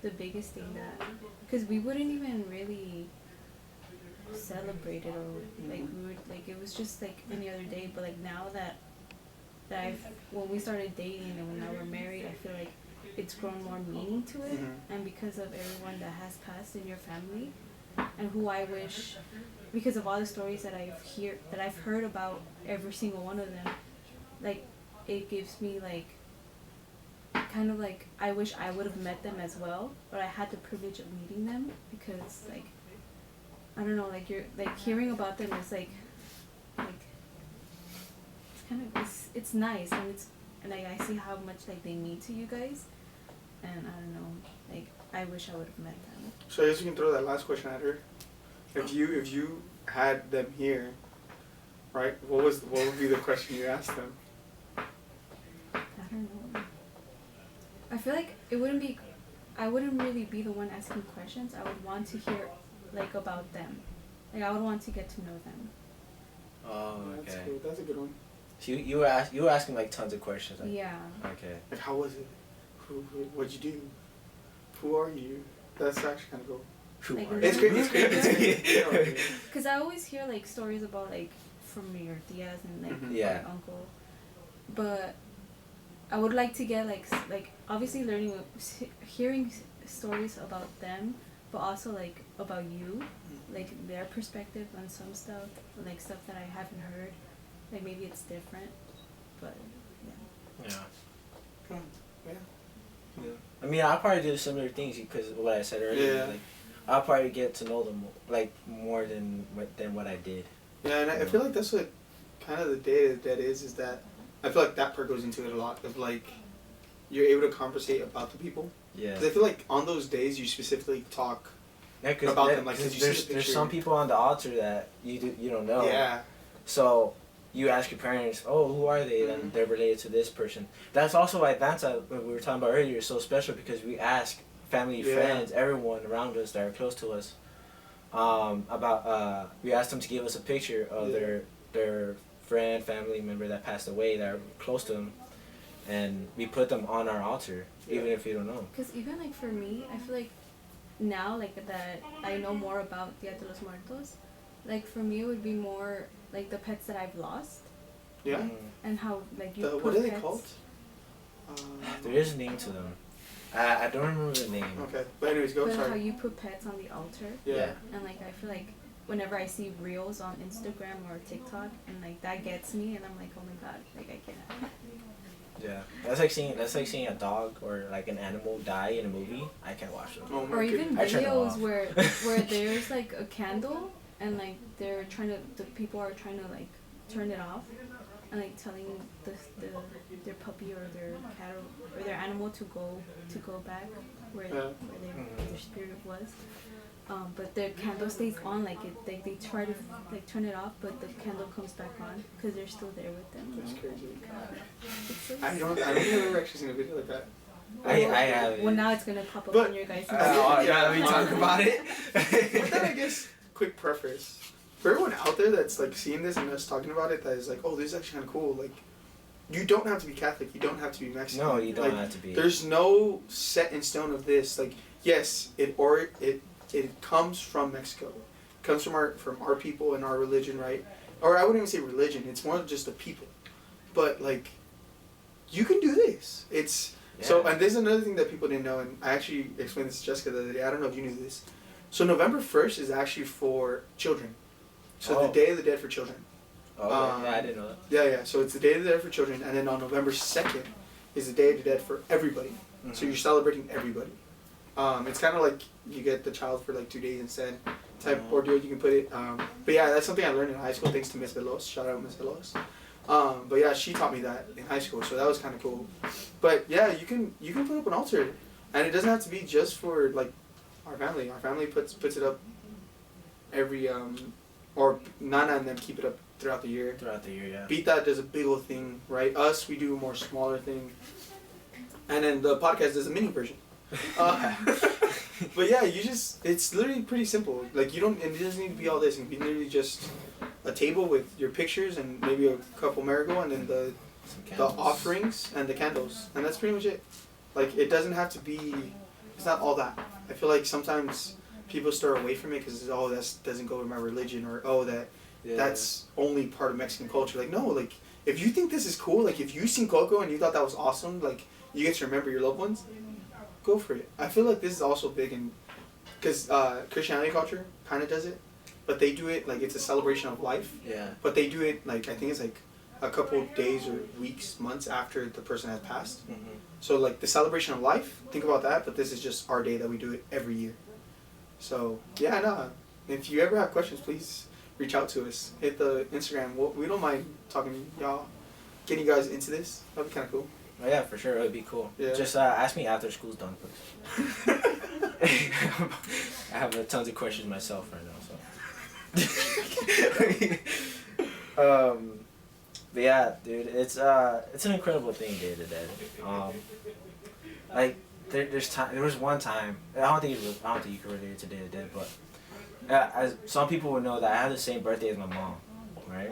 Speaker 3: the biggest thing that, because we wouldn't even really celebrate it, or like we would, like it was just like any other day. But like now that when we started dating and now we're married, I feel like it's grown more meaning to it. And because of everyone that has passed in your family, and who I wish, because of all the stories that I've heard about every single one of them, like it gives me like kind of like I wish I would have met them as well, but I had the privilege of meeting them, because like I don't know, like you're like hearing about them is like it's kind of it's nice, and like I see how much like they mean to you guys, and I don't know, like I wish I would have met them.
Speaker 2: So I guess you can throw that last question at her. If you had them here, right? What would be the question you asked them?
Speaker 3: I don't know. I feel like I wouldn't really be the one asking questions. I would want to hear like about them. Like I would want to get to know them.
Speaker 1: Oh, okay.
Speaker 2: That's cool. That's a good one.
Speaker 1: So you were asking like tons of questions. Like,
Speaker 3: Yeah.
Speaker 1: Okay.
Speaker 2: Like how was it? What'd you do? Who are you? That's actually kind of cool.
Speaker 3: Like,
Speaker 2: It's great. It's great.
Speaker 3: Because I always hear like stories about like from your tias and like
Speaker 1: Yeah.
Speaker 3: my uncle, but I would like to get like obviously hearing stories about them but also like about you, like their perspective on some stuff, like stuff that I haven't heard. Like maybe it's different, but yeah.
Speaker 1: Yeah.
Speaker 2: Yeah.
Speaker 1: Yeah. I mean, I'll probably do similar things because of what I said earlier.
Speaker 2: Yeah.
Speaker 1: Like, I'll probably get to know them like more than what I did.
Speaker 2: Yeah, and I feel like that's what kind of the Day of the Dead is that I feel like that part goes into it a lot of like you're able to conversate about the people.
Speaker 1: Yeah.
Speaker 2: Because I feel like on those days you specifically talk
Speaker 1: Yeah,
Speaker 2: about them, like, 'cause you see the
Speaker 1: there's
Speaker 2: picture.
Speaker 1: some people on the altar that you don't know.
Speaker 2: Yeah.
Speaker 1: So you ask your parents, oh, who are they? And they're related to this person. That's also why Danza, what we were talking about earlier, is so special because we ask family, friends, everyone around us that are close to us, about we asked them to give us a picture of their friend, family member that passed away that are close to them, and we put them on our altar, even if we don't know.
Speaker 3: Because even like for me, I feel like now like that I know more about Dia de los Muertos, like for me it would be more like the pets that I've lost.
Speaker 2: Yeah.
Speaker 3: And how like you put
Speaker 2: What are they
Speaker 3: pets.
Speaker 2: called?
Speaker 1: There is a name to them. I don't remember the name.
Speaker 2: Okay, but anyways, go.
Speaker 3: But
Speaker 2: Sorry.
Speaker 3: how you put pets on the altar.
Speaker 2: Yeah.
Speaker 3: And like I feel like whenever I see reels on Instagram or TikTok, and like that gets me, and I'm like, oh my god, like I can't.
Speaker 1: Yeah, that's like seeing a dog or like an animal die in a movie. I can't watch them.
Speaker 2: Oh my
Speaker 3: Or even
Speaker 1: I turn them
Speaker 3: videos
Speaker 1: off.
Speaker 3: where there's like a candle and like the people are trying to like turn it off, and like telling their puppy or their cat or their animal to go back where their spirit was. But the candle stays on, like they try to like turn it off, but the candle comes back on because they're still there with them.
Speaker 2: That's crazy.
Speaker 3: It's so
Speaker 2: I don't think I've ever actually seen a video like that.
Speaker 1: I have.
Speaker 3: Well, now it's gonna pop up
Speaker 2: But-
Speaker 3: on your guys'.
Speaker 1: Yeah, we talk about it.
Speaker 2: With that, I guess, quick preface. For everyone out there that's like seeing this and us talking about it, that is like, oh, this is actually kind of cool. Like, you don't have to be Catholic. You don't have to be Mexican.
Speaker 1: No, you don't
Speaker 2: Like,
Speaker 1: have to be.
Speaker 2: There's no set in stone of this. Like, yes, it comes from Mexico. It comes from our people and our religion, right? Or I wouldn't even say religion. It's more just the people. But like, you can do this. It's so. And there's another thing that people didn't know, and I actually explained this to Jessica the other day. I don't know if you knew this. So November 1st is actually for children. So the Day of the Dead for children.
Speaker 1: Oh, okay. Yeah, I didn't know that.
Speaker 2: Yeah. So it's the Day of the Dead for children, and then on November 2nd is the Day of the Dead for everybody.
Speaker 1: Mm-hmm.
Speaker 2: So you're celebrating everybody. It's kind of like you get the child for like 2 days instead type ordeal. You can put it. But yeah, that's something I learned in high school thanks to Miss Velos. Shout out Miss Velos. But yeah, she taught me that in high school, so that was kind of cool. But yeah, you can put up an altar, and it doesn't have to be just for like our family. Our family puts it up every or Nana and them keep it up throughout the year.
Speaker 1: Throughout the year, yeah.
Speaker 2: Pita does a big old thing, right? Us, we do a more smaller thing, and then the podcast does a mini version. But yeah, it's literally pretty simple. Like it doesn't need to be all this. It can be literally just a table with your pictures and maybe a couple marigold and then the offerings and the candles, and that's pretty much it. Like it doesn't have to be. It's not all that. I feel like sometimes people start away from it because that doesn't go with my religion, or that's only part of Mexican culture. Like no, like if you think this is cool, like if you seen Coco and you thought that was awesome, like you get to remember your loved ones, go for it. I feel like this is also big in, because Christianity culture kind of does it, but they do it like it's a celebration of life.
Speaker 1: Yeah.
Speaker 2: But they do it like I think it's like a couple of days or weeks, months after the person has passed.
Speaker 1: Mm-hmm.
Speaker 2: So like the celebration of life, think about that. But this is just our day that we do it every year. So yeah, no. If you ever have questions, please reach out to us. Hit the Instagram. We don't mind talking to y'all, getting you guys into this. That'd be kind of cool.
Speaker 1: Oh yeah, for sure. It would be cool.
Speaker 2: Yeah.
Speaker 1: Just ask me after school's done, please. I have tons of questions myself right now, so. But yeah, dude, it's an incredible thing, Day of the Dead. Like there was one time. I don't think you can relate it to Day of the Dead, but as some people would know that I have the same birthday as my mom, right?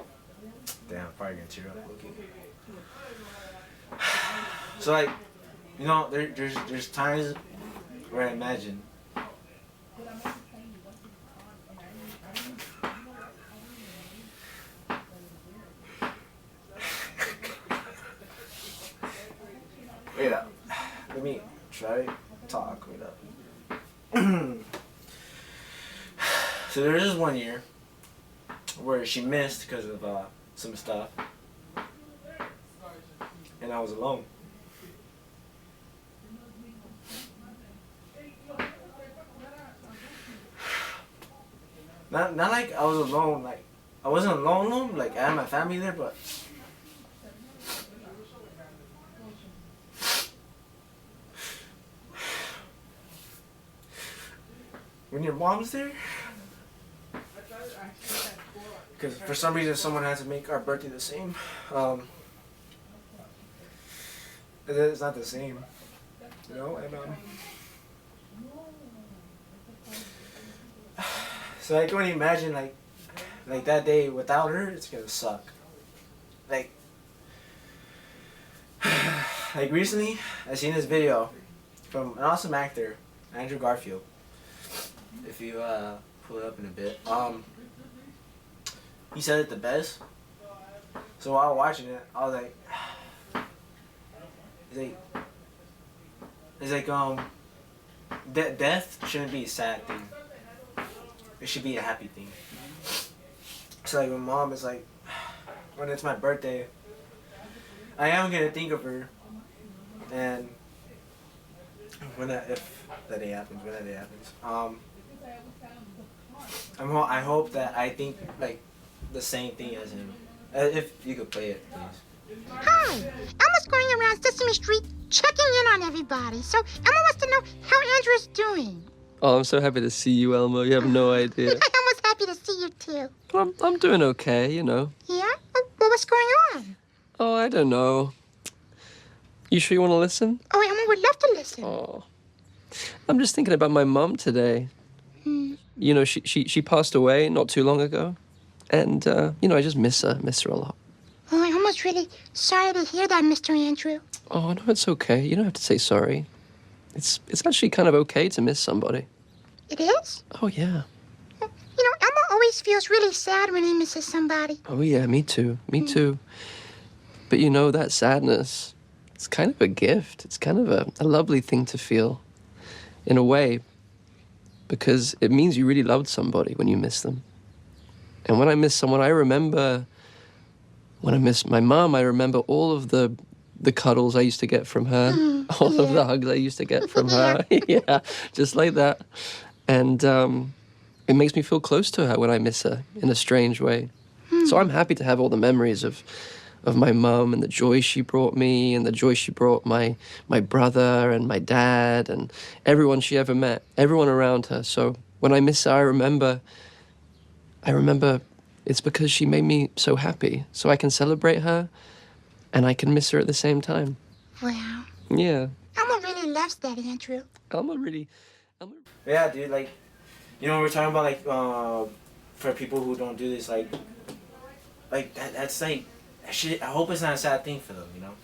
Speaker 1: Damn, probably gonna tear up. Okay. So like, you know, there's times where I imagine. Wait up. Let me try to talk. Wait up. So there was this one year where she missed because of some stuff, and I was alone. Not like I was alone, like I wasn't alone, like I had my family there, but when your mom's there, because for some reason someone has to make our birthday the same. It's not the same, you know, and so I can only imagine like that day without her, it's gonna suck. Like recently, I seen this video from an awesome actor, Andrew Garfield. If you pull it up in a bit, he said it the best. So while watching it, I was like, it's like death shouldn't be a sad thing. It should be a happy thing. So like my mom is like, when it's my birthday, I am gonna think of her, and if that day happens, I hope that I think like the same thing as him. If you could play it, please.
Speaker 4: Hi, Elmo's going around Sesame Street checking in on everybody. So Elmo wants to know how Andrew's doing.
Speaker 5: Oh, I'm so happy to see you, Elmo. You have no idea.
Speaker 4: Elmo's happy to see you too.
Speaker 5: I'm doing okay, you know.
Speaker 4: Yeah? Well, what's going on?
Speaker 5: Oh, I don't know. You sure you want to listen?
Speaker 4: Oh, Elmo would love to listen.
Speaker 5: Oh. I'm just thinking about my mom today. You know, she passed away not too long ago. And, you know, I just miss her a lot.
Speaker 4: Oh, Elmo's really sorry to hear that, Mr. Andrew.
Speaker 5: Oh, no, it's okay. You don't have to say sorry. It's actually kind of okay to miss somebody.
Speaker 4: It is?
Speaker 5: Oh, yeah.
Speaker 4: You know, Elmo always feels really sad when he misses somebody.
Speaker 5: Oh, yeah, me too. Me too. But, you know, that sadness, it's kind of a gift. It's kind of a lovely thing to feel, in a way, because it means you really loved somebody when you miss them. And when I miss someone, I remember, when I miss my mom, I remember all of the cuddles I used to get from her, all of the hugs I used to get from her. Yeah, just like that. And it makes me feel close to her when I miss her in a strange way. So I'm happy to have all the memories of my mom and the joy she brought me and the joy she brought my brother and my dad and everyone she ever met, everyone around her. So when I miss her, I remember it's because she made me so happy. So I can celebrate her and I can miss her at the same time.
Speaker 4: Wow.
Speaker 5: Yeah.
Speaker 4: Elmo really loves that, Andrew.
Speaker 1: Yeah, dude, like, you know, we're talking about like for people who don't do this, like that's like, I hope it's not a sad thing for them, you know,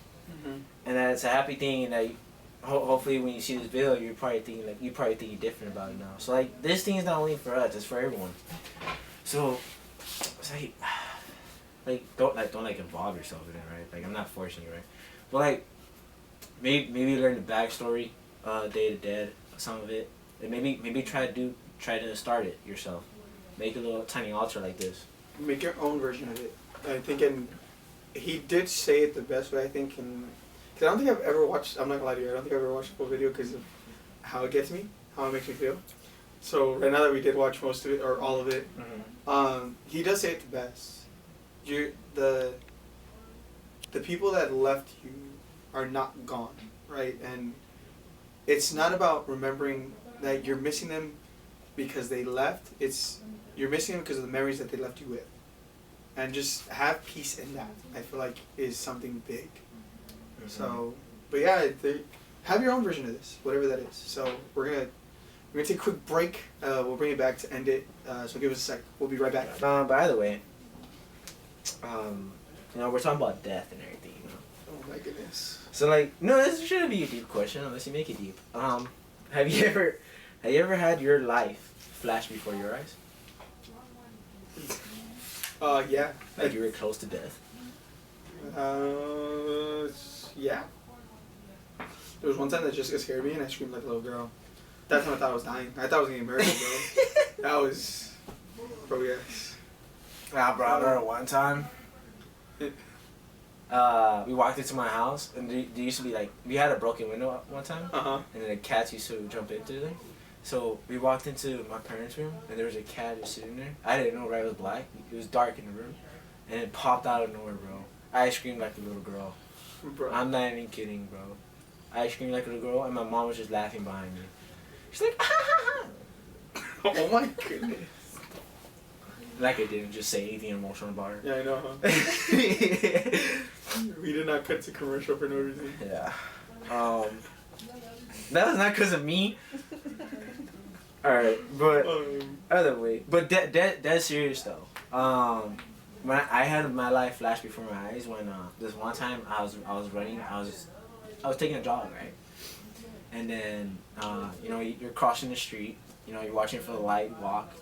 Speaker 1: and that it's a happy thing, and that hopefully when you see this video, you're probably thinking different about it now. So like, this thing is not only for us; it's for everyone. So it's don't involve yourself in it, right? Like, I'm not forcing you, right? But like, maybe learn the backstory, Day to Dead, some of it, and maybe try to start it yourself. Make a little tiny altar like this.
Speaker 2: Make your own version of it. I think, and he did say it the best way, I think, because I don't think I've ever watched, I'm not gonna lie to you, I don't think I've ever watched a full video because of how it gets me, how it makes me feel. So right now that we did watch most of it, or all of it, he does say it the best. The people that left you are not gone, right? And it's not about remembering that you're missing them because they left. You're missing them because of the memories that they left you with. And just have peace in that, I feel like, is something big. So, but yeah, have your own version of this, whatever that is. So we're gonna take a quick break. We'll bring it back to end it. So give us a sec. We'll be right back.
Speaker 1: By the way, you know, we're talking about death and everything, you know.
Speaker 2: Oh my goodness.
Speaker 1: So like, no, this shouldn't be a deep question unless you make it deep. Have you ever had your life flash before your eyes?
Speaker 2: Yeah.
Speaker 1: Like you were close to death?
Speaker 2: Yeah. There was one time that Jessica scared me and I screamed like a little girl. That time I thought I was dying. I thought I was getting murdered, bro. Bro, yes.
Speaker 1: Nah, bro, I remember one time. We walked into my house, and there used to be like, we had a broken window one time, and then the cats used to jump into there. So we walked into my parents' room, and there was a cat just sitting there. I didn't know, right? It was black. It was dark in the room, and it popped out of nowhere, bro. I screamed like a little girl.
Speaker 2: Bro.
Speaker 1: I'm not even kidding, bro. I screamed like a little girl, and my mom was just laughing behind me. She's like, ah, ha, ha.
Speaker 2: Oh my goodness.
Speaker 1: Like I didn't just say anything emotional about her.
Speaker 2: Yeah, I know, huh? We did not cut to commercial for no reason.
Speaker 1: Yeah. That was not because of me. Alright, but other way. But that's serious though. When I had my life flash before my eyes when this one time I was running, I was taking a jog, right? And then you know, you're crossing the street, you know, you're watching for the light,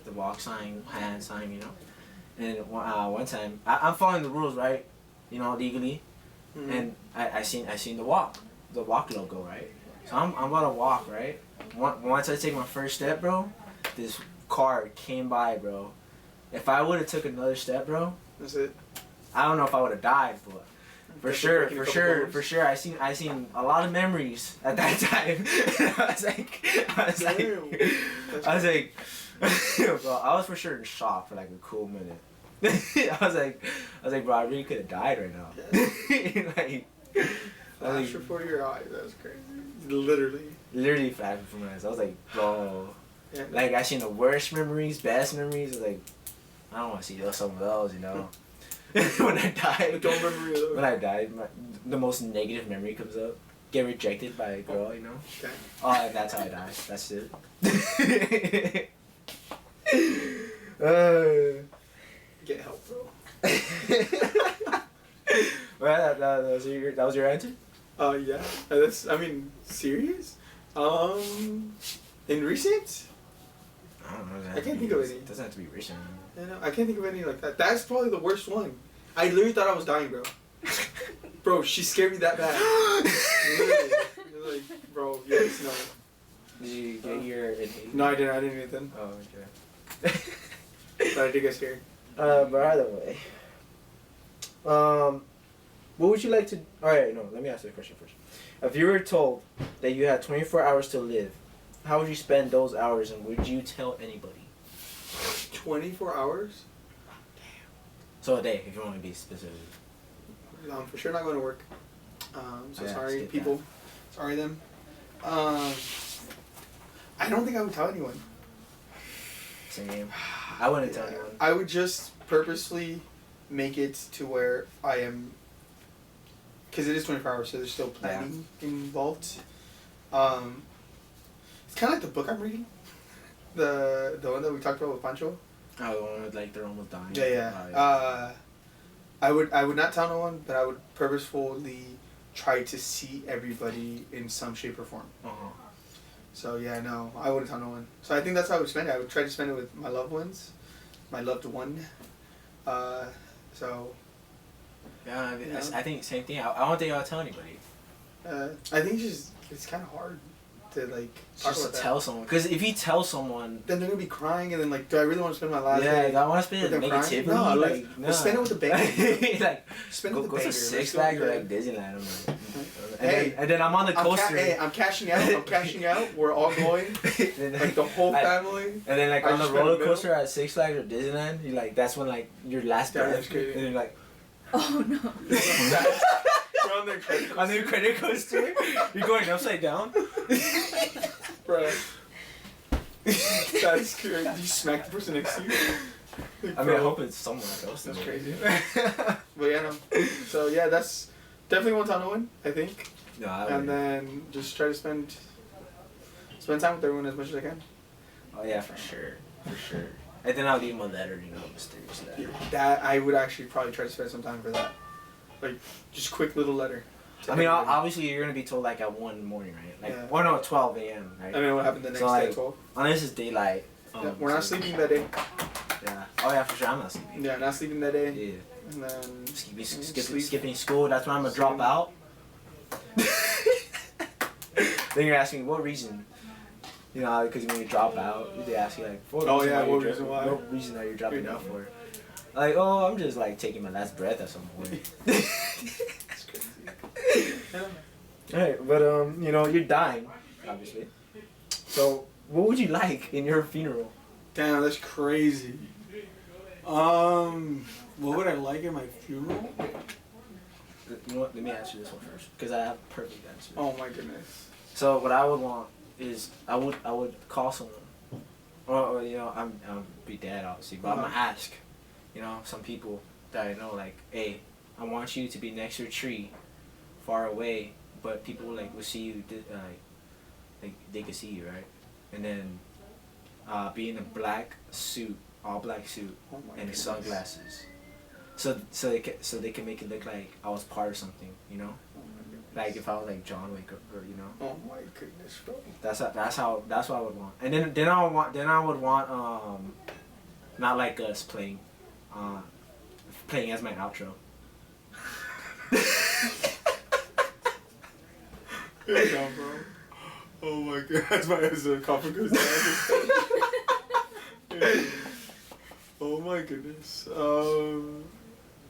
Speaker 1: the walk sign, hand sign, you know. And one time I'm following the rules, right? You know, legally. Mm-hmm. And I seen the walk logo, right? So I'm about to walk, right? Once I take my first step, bro, this car came by, bro. If I would have took another step, bro,
Speaker 2: that's it.
Speaker 1: I don't know if I would have died, but for sure, I seen a lot of memories at that time. I was like, bro, I was for sure in shock for like a cool minute. I was like, bro, I really could have died right now. Like,
Speaker 2: flash before your eyes, that was crazy. Literally
Speaker 1: flash before my eyes. I was like, bro,
Speaker 2: yeah.
Speaker 1: Like I seen the worst memories, best memories. I was like, I don't want to see some of those, you know. When I died,
Speaker 2: don't remember those.
Speaker 1: When I died, the most negative memory comes up. Get rejected by a girl, you know.
Speaker 2: Okay.
Speaker 1: Oh, and that's how I died. That's it.
Speaker 2: Get help, bro.
Speaker 1: Well, that was your answer?
Speaker 2: Yeah. That's, I mean, serious? In recent?
Speaker 1: I don't know.
Speaker 2: I can't think of any.
Speaker 1: It doesn't have to be recent.
Speaker 2: I know. I can't think of any like that. That's probably the worst one. I literally thought I was dying, bro. Bro, she scared me that bad. Literally. Like, bro, yes, no.
Speaker 1: Did you get your inhaler?
Speaker 2: No, I didn't. I didn't get them.
Speaker 1: Oh, okay.
Speaker 2: But I did get scared.
Speaker 1: But either way. What would you like to... Alright, no, let me ask you a question first. If you were told that you had 24 hours to live, how would you spend those hours and would you tell anybody?
Speaker 2: 24 hours?
Speaker 1: Damn. So a day, if you want to be specific.
Speaker 2: I'm for sure not going to work. So
Speaker 1: yeah,
Speaker 2: sorry, people. That. Sorry, them. I don't think I would tell anyone.
Speaker 1: Same. I wouldn't tell anyone.
Speaker 2: I would just purposely make it to where I am... Because it is 24 hours, so there's still planning involved. It's kind of like the book I'm reading. The one that we talked about with Pancho.
Speaker 1: Oh, the one with like they're almost dying.
Speaker 2: Yeah. I would not tell no one, but I would purposefully try to see everybody in some shape or form. So yeah, no, I wouldn't tell no one. So I think that's how I would spend it. I would try to spend it with my loved ones, my loved one. So.
Speaker 1: Yeah, I think same thing. I don't think I'll tell anybody.
Speaker 2: I think it's kind of hard to like talk
Speaker 1: just
Speaker 2: about
Speaker 1: to tell someone, because if you tell someone,
Speaker 2: then they're gonna be crying, and then like, do I really want to spend my last
Speaker 1: day?
Speaker 2: Yeah,
Speaker 1: I want to spend it negatively.
Speaker 2: No, no. Spend it with a banger.
Speaker 1: Like,
Speaker 2: spend it with a banger.
Speaker 1: Go to Six Flags or like Disneyland. I'm like,
Speaker 2: hey,
Speaker 1: and then I'm on the coaster.
Speaker 2: I'm cashing out. I'm cashing out. We're all going. Like the whole family.
Speaker 1: And then like on the roller coaster at Six Flags or Disneyland, you like that's when like your last breath, and you're like,
Speaker 3: oh no.
Speaker 1: On the credit coaster, you're going upside down.
Speaker 2: Bro, that's crazy. You smack the person next to you. Like,
Speaker 1: I mean, I hope it's someone else.
Speaker 2: That's crazy. But yeah, no. So yeah, that's definitely one time to win, I think.
Speaker 1: No,
Speaker 2: and then just try to spend time with everyone as much as I can.
Speaker 1: Oh yeah, for sure. And then I'll leave him a letter, you know, mysterious letter.
Speaker 2: That I would actually probably try to spend some time for that. Like, just quick little letter.
Speaker 1: I mean, obviously you're gonna be told like at 1 in the morning, right? Like, or no, 12 a.m. Right?
Speaker 2: I mean, what happened the next day at 12?
Speaker 1: Unless it's daylight.
Speaker 2: Yeah, we're not sleeping that day.
Speaker 1: Yeah. Oh yeah, for sure. I'm not sleeping.
Speaker 2: Yeah, not sleeping that day.
Speaker 1: Yeah.
Speaker 2: And then
Speaker 1: skipping school. That's when I'm gonna drop out. Then you're asking what reason? You know, because when you drop out, they ask you like, what
Speaker 2: Oh,
Speaker 1: reason
Speaker 2: yeah,
Speaker 1: why
Speaker 2: what
Speaker 1: you're
Speaker 2: reason
Speaker 1: dro-
Speaker 2: why?
Speaker 1: What reason are you dropping out for? Like, oh, I'm just like taking my last breath at some point.
Speaker 2: It's crazy.
Speaker 1: Alright, but you know, you're dying, obviously. So, what would you like in your funeral?
Speaker 2: Damn, that's crazy. What would I like in my funeral?
Speaker 1: You know what? Let me answer this one first, because I have a perfect answer.
Speaker 2: Oh my goodness.
Speaker 1: So what I would want is I would call someone, or you know I'm be dead obviously, but I'm gonna ask, you know, some people that I know like, hey, I want you to be next to a tree, far away, but people like will see you like they can see you, right, and then be in a black suit, all black suit,
Speaker 2: Oh my
Speaker 1: and
Speaker 2: goodness.
Speaker 1: sunglasses, so they can make it look like I was part of something, you know.
Speaker 2: Oh my goodness.
Speaker 1: Like if I was like John Wick or you know.
Speaker 2: Oh my goodness, bro.
Speaker 1: That's what I would want. And then I would want not like us playing as my outro.
Speaker 2: Good job, bro. Oh my god, that's my answer. Coffin goes down. Oh my goodness.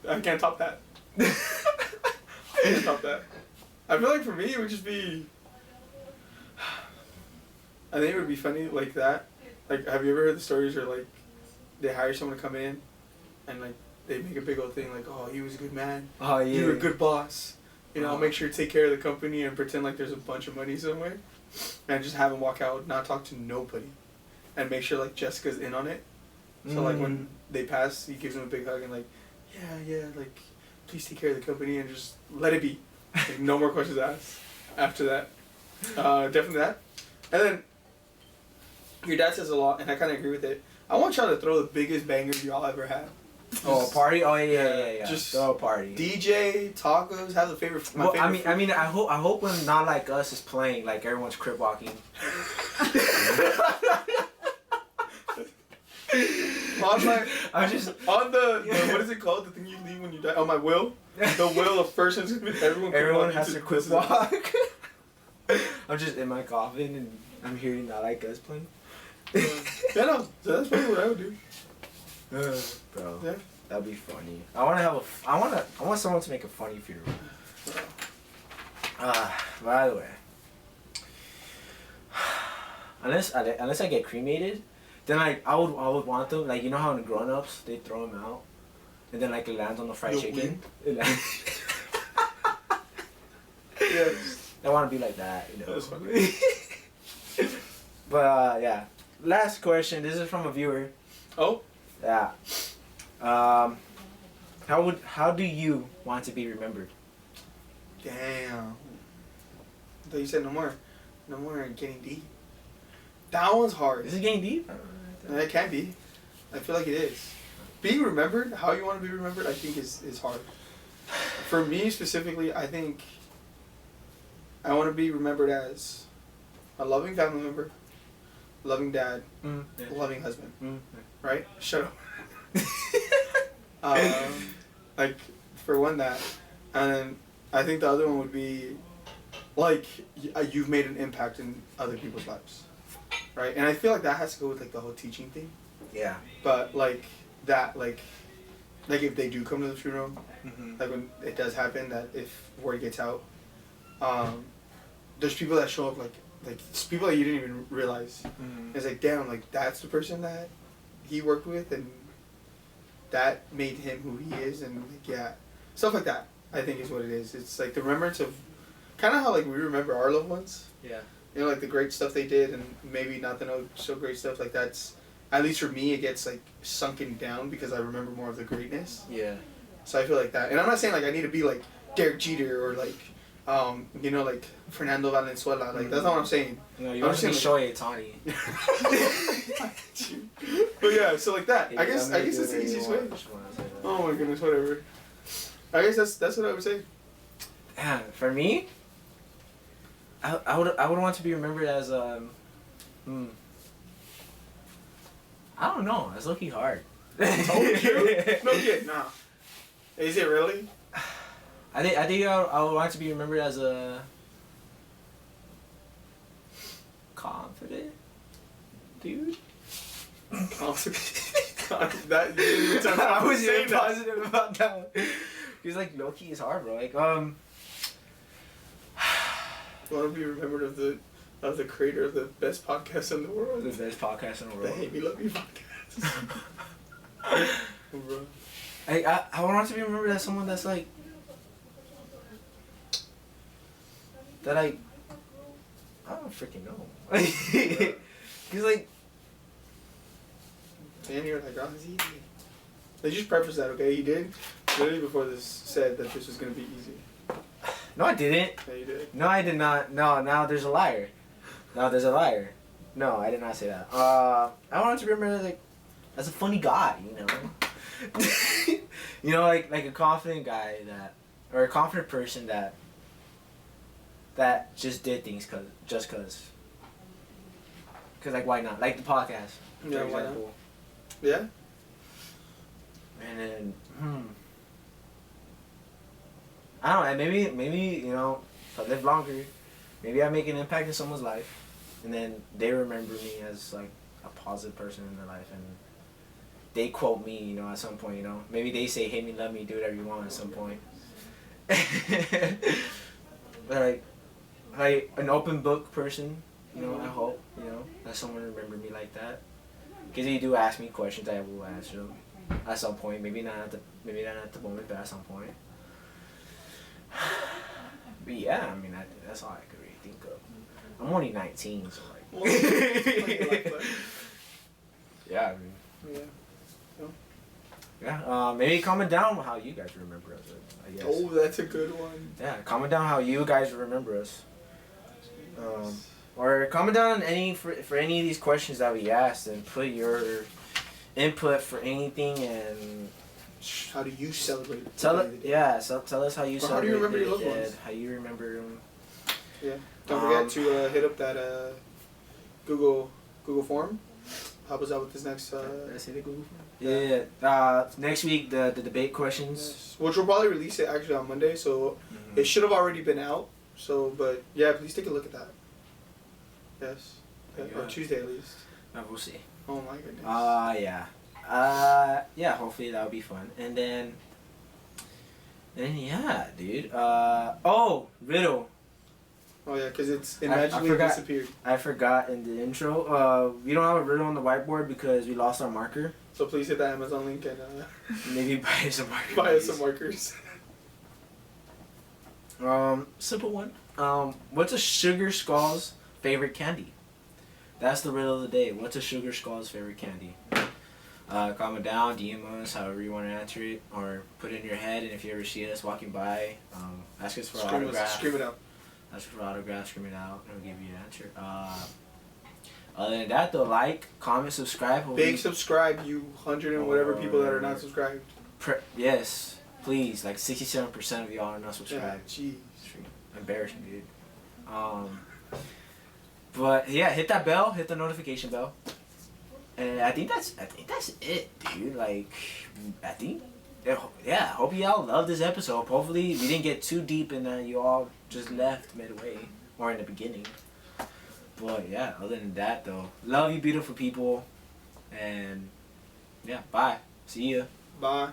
Speaker 2: I can't top that. I can't top that. I feel like for me it would just be. I think it would be funny like that. Like, have you ever heard the stories where like they hire someone to come in, and like they make a big old thing like, oh, he was a good man.
Speaker 1: Oh yeah.
Speaker 2: You were a good boss. You know, I'll make sure to take care of the company and pretend like there's a bunch of money somewhere, and just have him walk out, not talk to nobody, and make sure like Jessica's in on it. So like when they pass, he gives him a big hug and like, yeah, like, please take care of the company and just let it be. Like, no more questions asked after that. Definitely that. And then your dad says a lot, and I kind of agree with it. I want y'all to throw the biggest bangers y'all ever had.
Speaker 1: Oh, a party? Oh yeah.
Speaker 2: Just
Speaker 1: throw a party.
Speaker 2: DJ, tacos, have the favorite.
Speaker 1: Well,
Speaker 2: favorite
Speaker 1: I
Speaker 2: food.
Speaker 1: mean, I hope when Not Like Us is playing, like everyone's crip walking.
Speaker 2: On my,
Speaker 1: I'm just
Speaker 2: on the what is it called? The thing you leave when you die. On my will, the will of first and
Speaker 1: everyone has to quit walk. I'm just in my coffin and I'm hearing Not Like Us playing.
Speaker 2: Yeah, no, so that's probably what I would do.
Speaker 1: Bro,
Speaker 2: Yeah.
Speaker 1: that'd be funny. I want someone to make a funny funeral. By the way, unless I get cremated, then like I would want them, like, you know how in Grown Ups they throw them out, and then like it lands on the fried
Speaker 2: Yo,
Speaker 1: chicken.
Speaker 2: Yes.
Speaker 1: I want to be like that, you know.
Speaker 2: That's funny.
Speaker 1: But yeah, last question. This is from a viewer.
Speaker 2: Oh.
Speaker 1: Yeah. How do you want to be remembered?
Speaker 2: Damn. I thought you said no more getting deep. That one's hard.
Speaker 1: Is it getting deep?
Speaker 2: It can be. I feel like it is. Being remembered, how you want to be remembered, I think is hard. For me specifically, I think I want to be remembered as a loving family member, loving dad, loving husband. Right? Shut up. Like, for one, that. And then I think the other one would be, like, you've made an impact in other people's lives. Right? And I feel like that has to go with, like, the whole teaching thing.
Speaker 1: Yeah.
Speaker 2: But, like, that, like if they do come to the funeral,
Speaker 1: Mm-hmm.
Speaker 2: like, when it does happen, that if word gets out, there's people that show up, like it's people that you didn't even realize.
Speaker 1: Mm-hmm.
Speaker 2: It's like, damn, like, that's the person that he worked with, and that made him who he is, and, like, yeah, stuff like that, I think, is what it is. It's, like, the remembrance of, kind of how, like, we remember our loved ones.
Speaker 1: Yeah.
Speaker 2: You know, like, the great stuff they did, and maybe not the no so great stuff, like, that's, at least for me, it gets, like, sunken down because I remember more of the greatness.
Speaker 1: Yeah.
Speaker 2: So I feel like that. And I'm not saying, like, I need to be, like, Derek Jeter or, like, you know, like, Fernando Valenzuela. Like, that's not what I'm saying.
Speaker 1: No, you
Speaker 2: I'm
Speaker 1: want to be
Speaker 2: just
Speaker 1: Shohei Ohtani.
Speaker 2: But yeah, so like that. I guess
Speaker 1: I'm
Speaker 2: that's
Speaker 1: gonna
Speaker 2: the
Speaker 1: do
Speaker 2: easiest
Speaker 1: whatever
Speaker 2: way.
Speaker 1: you want to say that.
Speaker 2: Oh my goodness, whatever. I guess that's what I would say.
Speaker 1: Yeah, for me, I would want to be remembered as I don't know. It's low-key hard.
Speaker 2: Told you. No kid, nah. Is it really?
Speaker 1: I think I would want to be remembered as a confident. dude.
Speaker 2: That you
Speaker 1: I was
Speaker 2: saying
Speaker 1: even positive about that one. He's like, low key is hard, bro. Like,
Speaker 2: Want to be remembered of the creator of the best podcast in the world.
Speaker 1: the best podcast in the
Speaker 2: The
Speaker 1: world.
Speaker 2: Hate Me Love You podcast. Bro.
Speaker 1: I want to be remembered as someone that's like, that I don't freaking know. He's like,
Speaker 2: And you're like, oh, it's easy. Let's just preface that, okay? He did literally before this said that this was gonna be easy.
Speaker 1: no, I didn't.
Speaker 2: Yeah, you did.
Speaker 1: No, I did not. No, now there's a liar. Now there's a liar. No, I did not say that. I wanted to remember like as a funny guy, you know. You know, like a confident guy or a confident person that just did things just cause like why not? Like the podcast.
Speaker 2: Yeah,
Speaker 1: for
Speaker 2: why not?
Speaker 1: example.
Speaker 2: Yeah?
Speaker 1: And then I don't know, and maybe, you know, if I live longer, maybe I make an impact in someone's life and then they remember me as like a positive person in their life and they quote me, you know, at some point, you know. Maybe they say, hate me, love me, do whatever you want at some point. But like an open book person, you know, I hope, you know, that someone remember me like that. Because if you do ask me questions, I will answer them at some point. Maybe not at the moment, but at some point. But yeah, I mean, that's all I could really think of. I'm only 19, so like. Yeah, I mean.
Speaker 2: Yeah.
Speaker 1: Yeah, maybe comment down how you guys remember us, I guess.
Speaker 2: Oh, that's a good one.
Speaker 1: Yeah, comment down how you guys remember us. Or comment down on for any of these questions that we asked and put your input for anything and
Speaker 2: How do you celebrate?
Speaker 1: tell us how you
Speaker 2: Or how do you remember your loved
Speaker 1: celebrated
Speaker 2: ones?
Speaker 1: it, how you remember them.
Speaker 2: Yeah. Don't forget to hit up that Google form. Help us out with this next.
Speaker 1: Did I say the Google form? Yeah. Next week the debate questions.
Speaker 2: Yes. Which we'll probably release it actually on Monday, so it should have already been out. So, but yeah, please take a look at that. Yes. Yeah. Or Tuesday at least.
Speaker 1: We'll see.
Speaker 2: Oh my goodness.
Speaker 1: Yeah. Yeah, hopefully that'll be fun. And then yeah, dude. Riddle.
Speaker 2: Oh yeah, because it magically disappeared.
Speaker 1: I forgot in the intro. We don't have a riddle on the whiteboard because we lost our marker.
Speaker 2: So please hit that Amazon link and
Speaker 1: Maybe buy some markers.
Speaker 2: buy us some markers.
Speaker 1: Simple one. What's a sugar skull's favorite candy? That's the riddle of the day. What's a sugar skull's favorite candy? Comment down, DM us, however you want to answer it, or put it in your head. And if you ever see us walking by, ask us for an autograph.
Speaker 2: Scream it out.
Speaker 1: Ask for autographs, scream it out, and we'll give you an answer. Other than that, though, like, comment, subscribe.
Speaker 2: Big subscribe, you 100 and whatever people that are not subscribed.
Speaker 1: Yes, please. Like 67% of y'all are not subscribed.
Speaker 2: Yeah, jeez.
Speaker 1: Embarrassing, dude. But yeah, hit that bell, hit the notification bell, and I think that's it, dude. Like, I hope y'all love this episode. Hopefully, we didn't get too deep in that. You all just left midway or in the beginning. But yeah, other than that, though, love you, beautiful people, and yeah, bye. See ya.
Speaker 2: Bye.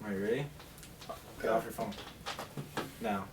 Speaker 1: Are you ready? Get off your phone. Now.